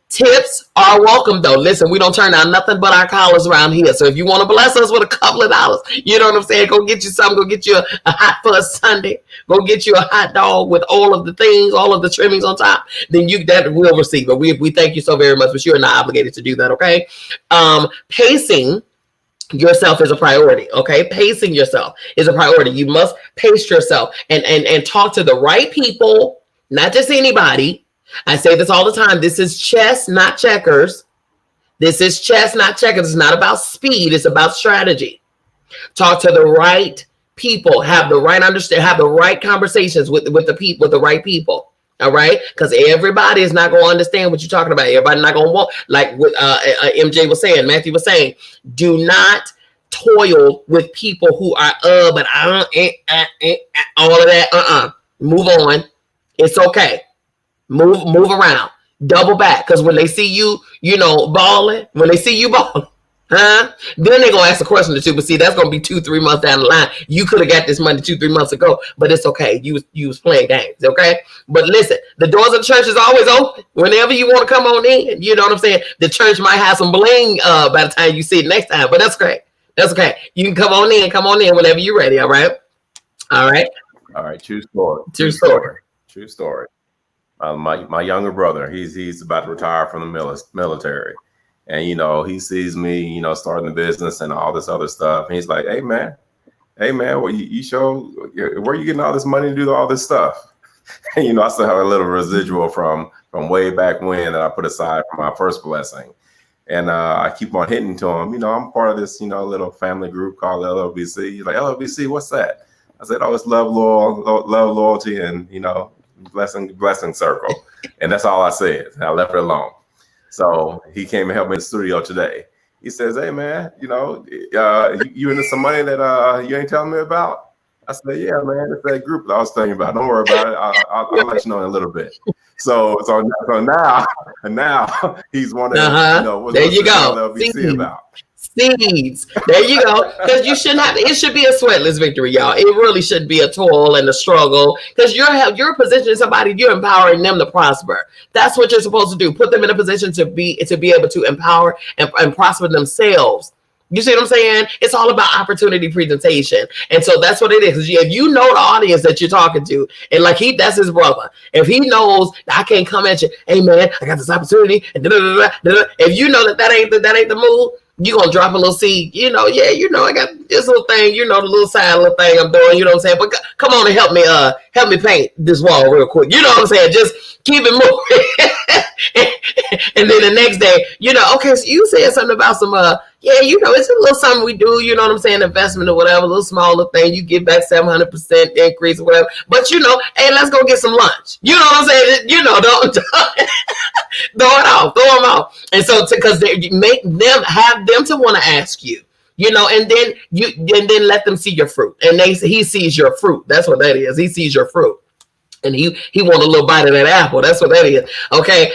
Tips are welcome, though. Listen, we don't turn down nothing but our collars around here. So if you want to bless us with a couple of dollars, you know what I'm saying? Go get you something. Go get you a hot fuzz sundae. Go get you a hot dog with all of the things, all of the trimmings on top. Then that will receive it. We thank you so very much, but you're not obligated to do that, okay? Pacing yourself is a priority. Okay, pacing yourself is a priority. You must pace yourself and talk to the right people, not just anybody. I say this all the time. This is chess, not checkers. This is chess, not checkers. It's not about speed. It's about strategy. Talk to the right people. Have the right understanding. Have the right conversations with the right people. All right, because everybody is not going to understand what you're talking about. Everybody not going to want, like what MJ was saying, Matthew was saying, do not toil with people who are but I don't all of that. Move on. It's okay. Move around. Double back, because when they see you, balling, then they're gonna ask a question or two. But see, that's gonna be 2-3 months down the line. You could have got this money 2-3 months ago, but it's okay. You was playing games, okay? But listen, the doors of the church is always open. Whenever you want to come on in, you know what I'm saying? The church might have some bling by the time you see it next time, but that's great. That's okay. You can come on in whenever you're ready. All right. True story. My younger brother, he's about to retire from the military. And, he sees me, starting the business and all this other stuff. And he's like, hey, man, well, you show where you getting all this money to do all this stuff? And, I still have a little residual from way back when that I put aside for my first blessing. And I keep on hitting to him, I'm part of this, little family group called LLBC. He's like, LLBC, what's that? I said, oh, it's love, loyalty, and, blessing circle. And that's all I said. And I left it alone. So he came and helped me in the studio today. He says, hey, man, you into some money that you ain't telling me about? I said, yeah, man, it's that group that I was telling you about. Don't worry about it. I'll let you know in a little bit. So now he's wondering, what's there you the go. LLBC about? Seeds. There you go. Because you shouldn't have. It should be a sweatless victory, y'all. It really should be a toil and a struggle. Because you're positioning somebody. You're empowering them to prosper. That's what you're supposed to do. Put them in a position to be able to empower and prosper themselves. You see what I'm saying? It's all about opportunity presentation. And so that's what it is. If you know the audience that you're talking to, and like that's his brother. If he knows I can't come at you, hey man, I got this opportunity, and if you know that ain't the move, you're gonna drop a little seed, I got this little thing, the little side little thing I'm doing, you know what I'm saying? But come on and help me paint this wall real quick. You know what I'm saying? Just keep it moving. And then the next day, okay, so you said something about some it's a little something we do, you know what I'm saying, investment or whatever, a little smaller thing, you get back 700% increase or whatever. But hey, let's go get some lunch. You know what I'm saying? Don't throw them off. And so because they make them have them to want to ask you, and then let them see your fruit. And he sees your fruit. That's what that is. He sees your fruit. And he want a little bite of that apple. That's what that is. Okay.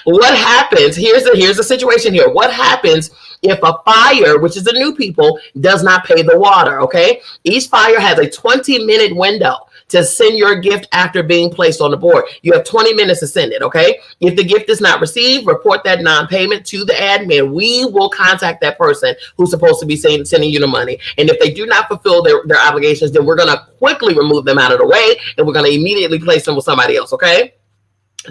What happens? Here's the situation here. What happens if a fire, which is the new people, does not pay the water? Okay. Each fire has a 20-minute window to send your gift after being placed on the board. You have 20 minutes to send it, okay? If the gift is not received, report that non-payment to the admin. We will contact that person who's supposed to be sending you the money. And if they do not fulfill their obligations, then we're going to quickly remove them out of the way, and we're going to immediately place them with somebody else, okay?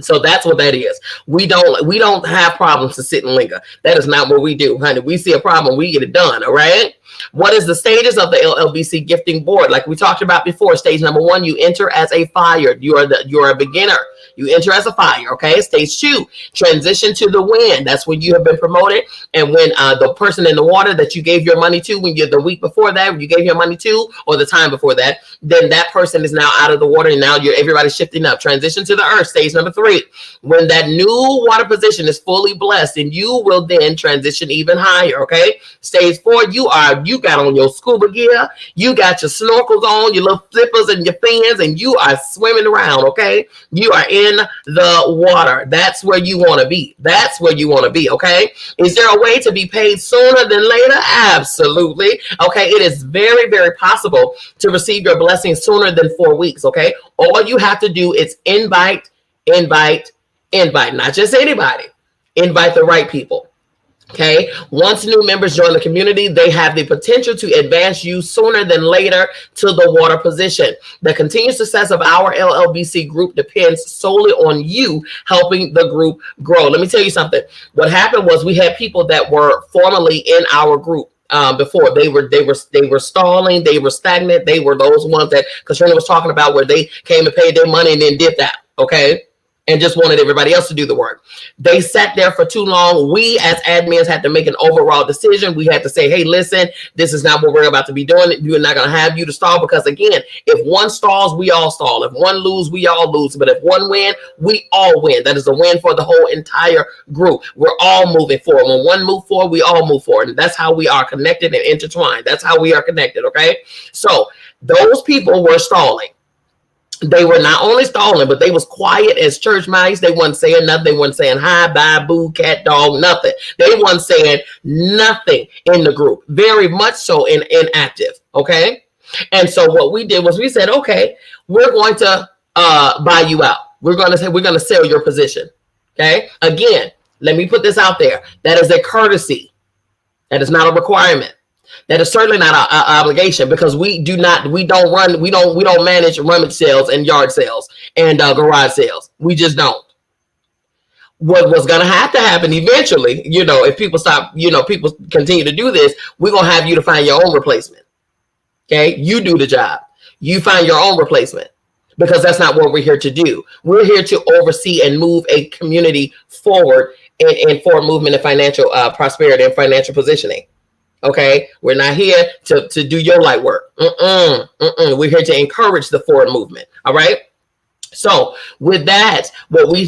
So that's what that is. We don't have problems to sit and linger. That is not what we do, honey. We see a problem, we get it done, all right? What is the stages of the LLBC gifting board? Like we talked about before, stage number 1, you enter as a fire. You're a beginner. You enter as a fire, okay? Stage 2, transition to the wind. That's when you have been promoted. And when the person in the water that you gave your money to, when you're the week before that, when you gave your money to, or the time before that, then that person is now out of the water, and now everybody's shifting up. Transition to the earth, stage number 3. When that new water position is fully blessed, and you will then transition even higher, okay? Stage 4, you got on your scuba gear, you got your snorkels on, your little flippers and your fins, and you are swimming around, okay? You are in the water. That's where you want to be. That's where you want to be, okay? Is there a way to be paid sooner than later? Absolutely. Okay, it is very, very possible to receive your blessing sooner than 4 weeks, okay? All you have to do is invite, not just anybody. Invite the right people. Okay. Once new members join the community, they have the potential to advance you sooner than later to the water position. The continued success of our LLBC group depends solely on you helping the group grow. Let me tell you something. What happened was we had people that were formerly in our group. Before they were stalling, they were stagnant. They were those ones that Katrina was talking about, where they came and paid their money and then did that. Okay. And just wanted everybody else to do the work. They sat there for too long. We as admins had to make an overall decision. We had to say, hey, listen, this is not what we're about to be doing. We're not going to have you to stall, because again, if one stalls, we all stall. If one lose, we all lose. But if one win, we all win. That is a win for the whole entire group. We're all moving forward. When one move forward, we all move forward. And that's how we are connected and intertwined. That's how we are connected. Okay. So those people were stalling. They were not only stalling, but they was quiet as church mice. They wasn't saying nothing. They wasn't saying hi, bye, boo, cat, dog, nothing. They wasn't saying nothing in the group. Very much so inactive. Okay. And so what we did was we said, okay, we're going to buy you out. We're going to sell your position. Okay. Again, let me put this out there. That is a courtesy. That is not a requirement. That is certainly not an obligation, because we don't manage rummage sales and yard sales and garage sales. We just don't. What was going to have to happen eventually, if people stop, people continue to do this, we're going to have you to find your own replacement. Okay. You do the job. You find your own replacement, because that's not what we're here to do. We're here to oversee and move a community forward and forward movement and financial prosperity and financial positioning. Okay, we're not here to do your light work. We're here to encourage the forward movement. All right. So with that, what we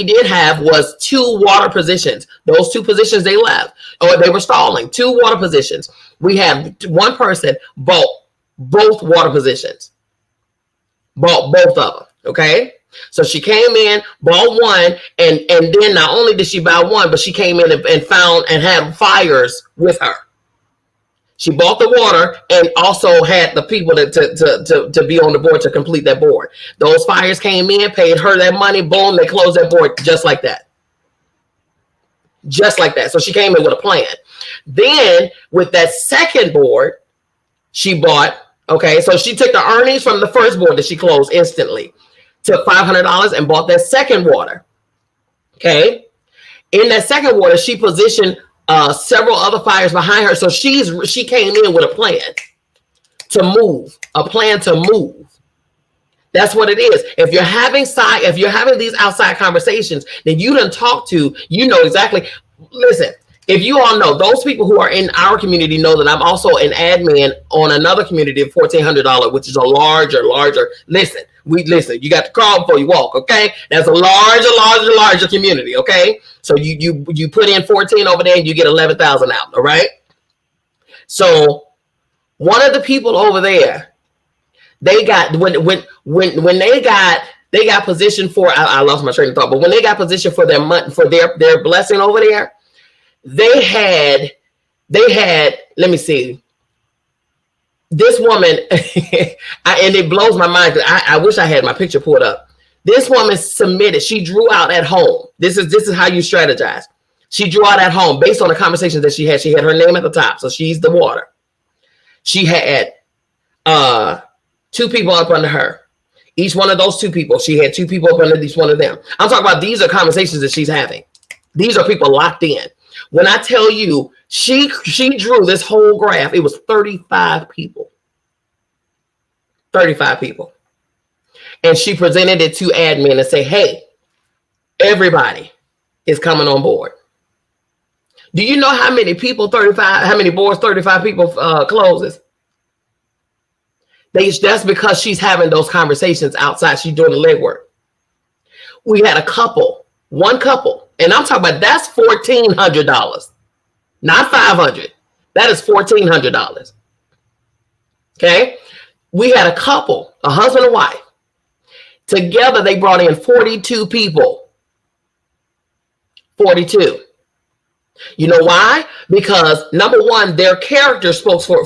did have was 2 water positions. Those 2 positions they left, or they were stalling. 2 water positions. We had one person bought both water positions. Bought both of them. Okay. So she came in, bought one, and then not only did she buy one, but she came in and found and had fires with her. She bought the water and also had the people to be on the board to complete that board. Those fires came in, paid her that money, boom, they closed that board just like that. Just like that. So she came in with a plan. Then with that second board, she bought, okay, so she took the earnings from the first board that she closed instantly, took $500 and bought that second water. Okay. In that second water, she positioned several other fires behind her. So she came in with a plan to move, That's what it is. If you're having these outside conversations, then you done talk to, you know exactly. Listen, if you all know, those people who are in our community know that I'm also an admin on another community of $1,400, which is a larger. Listen, you got to crawl before you walk. Okay, that's a larger community. Okay, so you put in 14 over there and you get 11,000 out. All right. So one of the people over there, they got when they got positioned for, I lost my train of thought, but when they got positioned for their blessing over there, they had, let me see, this woman, and it blows my mind. I wish I had my picture pulled up. This woman submitted, she drew out at home. This is how you strategize. She drew out at home based on the conversations that she had. She had her name at the top, so she's the water. She had 2 people up under her. Each one of those 2 people, she had 2 people up under each one of them. I'm talking about, these are conversations that she's having. These are people locked in. When I tell you, she drew this whole graph, it was 35 people. 35 people. And she presented it to admin and say, hey, everybody is coming on board. Do you know how many boards 35 people closes? That's because she's having those conversations outside. She's doing the legwork. We had one couple, and I'm talking about, that's $1,400, not $500. That is $1,400. Okay. We had a couple, a husband and wife. Together, they brought in 42 people. 42. You know why? Because number one, their character spoke for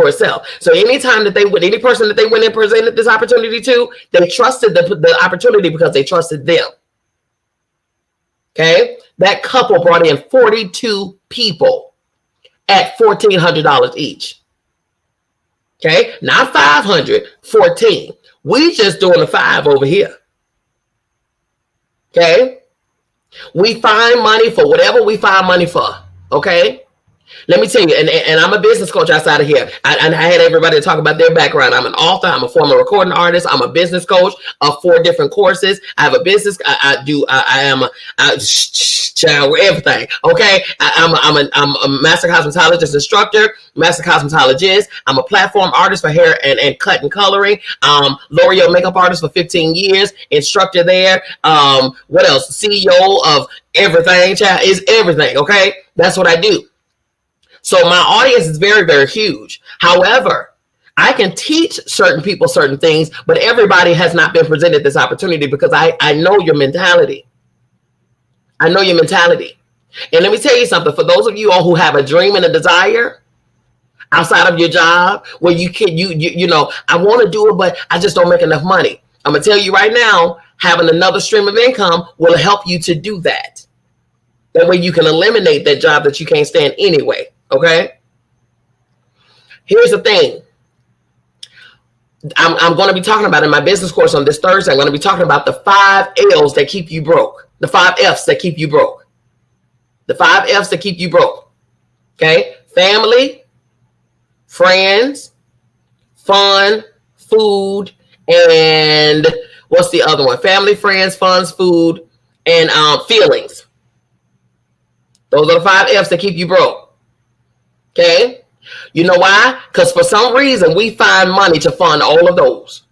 itself. So anytime that any person that they went and presented this opportunity to, they trusted the opportunity because they trusted them. Okay. That couple brought in 42 people at $1,400 each. Okay. Not 500, 14. We just doing the 5 over here. Okay. We find money for whatever we find money for. Okay. Let me tell you, and I'm a business coach outside of here. I had everybody talk about their background. I'm an author. I'm a former recording artist. I'm a business coach of 4 different courses. I have a business. I am everything. Okay. I'm a master cosmetologist instructor, master cosmetologist. I'm a platform artist for hair and cut and coloring. L'Oreal makeup artist for 15 years, instructor there. What else? CEO of everything. Child is everything. Okay. That's what I do. So my audience is very, very huge. However, I can teach certain people certain things, but everybody has not been presented this opportunity because I know your mentality. I know your mentality. And let me tell you something. For those of you all who have a dream and a desire outside of your job, where you can, you know, I want to do it, but I just don't make enough money. I'm going to tell you right now, having another stream of income will help you to do that. That way you can eliminate that job that you can't stand anyway. Okay. Here's the thing. I'm going to be talking about in my business course on this Thursday. I'm going to be talking about the 5 L's that keep you broke. The 5 F's that keep you broke. The 5 F's that keep you broke. Okay. Family, friends, fun, food, and what's the other one? Family, friends, funds, food, and feelings. Those are the 5 F's that keep you broke. Okay. You know why? Because for some reason we find money to fund all of those.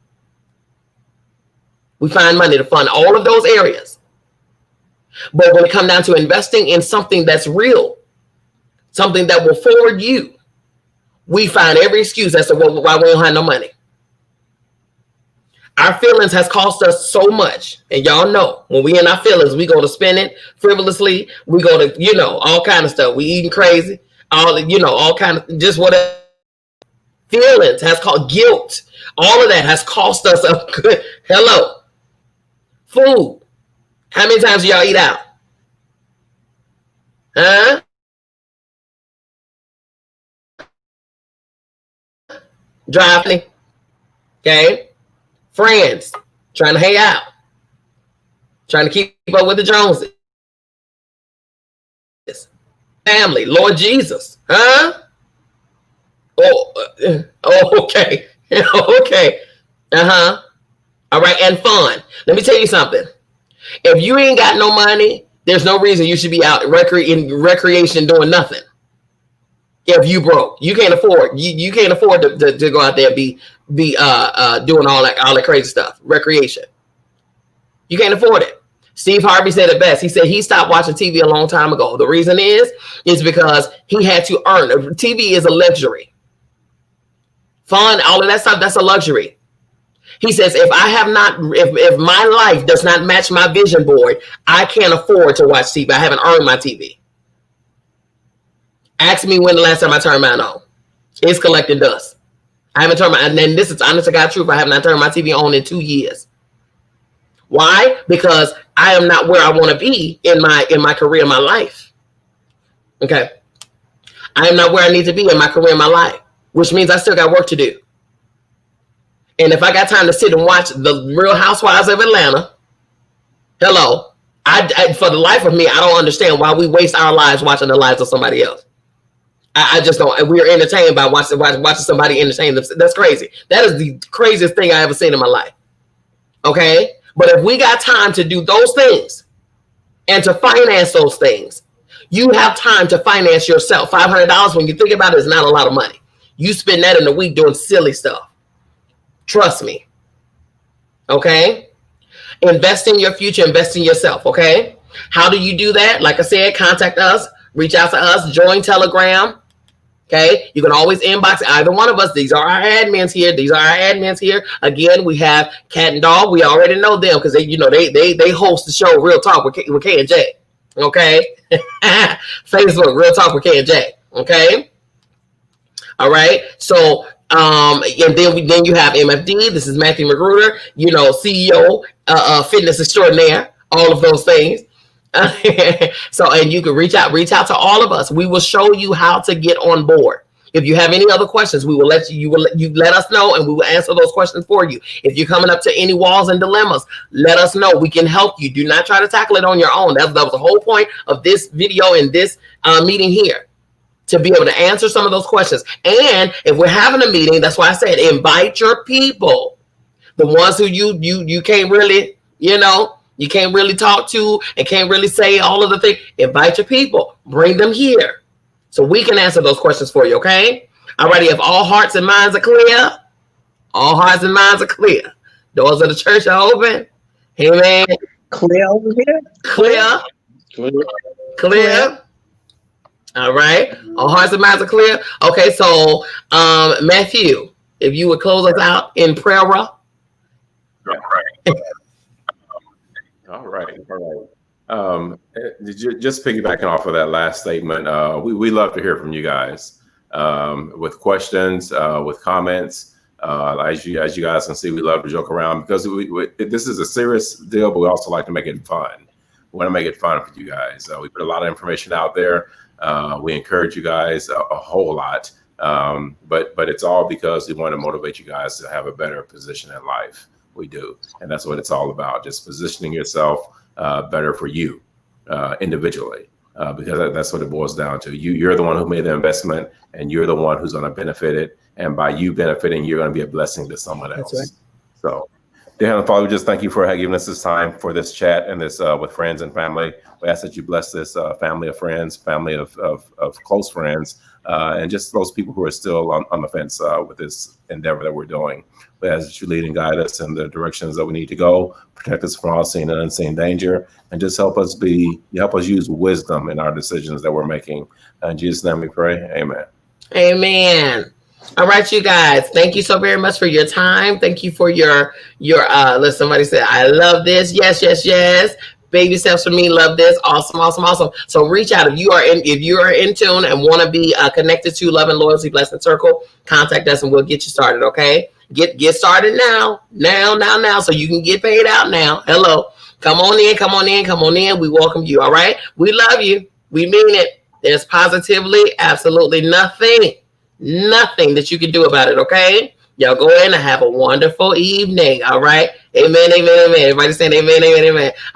We find money to fund all of those areas. But when it comes down to investing in something that's real, something that will forward you, we find every excuse as to why we don't have no money. Our feelings has cost us so much. And y'all know, when we in our feelings, we go to spending frivolously. We go to, you know, all kind of stuff. We eating crazy. All kind of just whatever. Feelings has called guilt. All of that has cost us a good hello. Food. How many times do y'all eat out? Huh? driving, okay? Friends, trying to hang out, trying to keep up with the Joneses. Family, Lord Jesus, huh? Oh, okay. Okay. All right, and fun. Let me tell you something. If you ain't got no money, there's no reason you should be out in recreation doing nothing. If you broke, you can't afford. You can't afford to go out there and be doing all that crazy stuff. Recreation. You can't afford it. Steve Harvey said it best. He said he stopped watching TV a long time ago. The reason is because he had to earn. TV is a luxury. Fun, all of that stuff, that's a luxury. He says, if my life does not match my vision board, I can't afford to watch TV. I haven't earned my TV. Ask me when the last time I turned mine on. It's collecting dust. I haven't turned and then this is honest to God truth, I have not turned my TV on in 2 years. Why? Because I am not where I want to be in my career, my life. Okay. I am not where I need to be in my career, my life, which means I still got work to do. And if I got time to sit and watch the Real Housewives of Atlanta, hello, I for the life of me, I don't understand why we waste our lives watching the lives of somebody else. I just don't. We're entertained by watching somebody entertain them. That's crazy. That is the craziest thing I ever seen in my life. Okay? But if we got time to do those things and to finance those things, you have time to finance yourself. $500, when you think about it, is not a lot of money. You spend that in a week doing silly stuff. Trust me. Okay? Invest in your future. Invest in yourself. Okay? How do you do that? Like I said, contact us. Reach out to us. Join Telegram. Okay, you can always inbox either one of us. These are our admins here. Again, we have Cat and Dog. We already know them because they host the show Real Talk with K and J. Okay, Facebook Real Talk with K and J. Okay, all right. So and then you have MFD. This is Matthew Magruder. CEO, fitness extraordinaire. All of those things. So, and you can reach out to all of us. We will show you how to get on board. If you have any other questions, we will let you let us know, and we will answer those questions for you. If you're coming up to any walls and dilemmas, let us know. We can help you. Do not try to tackle it on your own. That was the whole point of this video and this meeting here, to be able to answer some of those questions. And if we're having a meeting, that's why I said invite your people, the ones who you can't really, you can't really talk to and can't really say all of the things. Invite your people. Bring them here so we can answer those questions for you, okay? All righty. If all hearts and minds are clear, doors of the church are open. Amen. Clear over here. Clear. All right. All hearts and minds are clear. Okay, so Matthew, if you would close us out in prayer. All right. Just piggybacking off of that last statement, we love to hear from you guys with questions, with comments. As you guys can see, we love to joke around because this is a serious deal, but we also like to make it fun. We want to make it fun for you guys. We put a lot of information out there. We encourage you guys a whole lot, but it's all because we want to motivate you guys to have a better position in life. We do, and that's what it's all about, just positioning yourself better for you individually, because that's what it boils down to. You're the one who made the investment, and you're the one who's going to benefit it, and by you benefiting, you're going to be a blessing to someone else. That's right. So, dear Heavenly Father, we just thank you for giving us this time for this chat and this with friends and family. We ask that you bless this family of friends, family of close friends, and just those people who are still on the fence with this endeavor that we're doing. We ask that you lead and guide us in the directions that we need to go, protect us from all seen and unseen danger, and just help us use wisdom in our decisions that we're making. In Jesus' name we pray. Amen. Amen. All right, you guys. Thank you so very much for your time. Thank you for your somebody said, I love this. Yes. Baby steps for me. Love this. Awesome. So reach out if you are in tune and want to be connected to Love and Loyalty Blessing Circle. Contact us and we'll get you started. Okay, get started now. So you can get paid out now. Hello, come on in. We welcome you. All right, we love you. We mean it. There's positively absolutely nothing that you can do about it. Okay. Y'all go in and have a wonderful evening. All right. Amen. Amen. Amen. Everybody saying amen. Amen. Amen.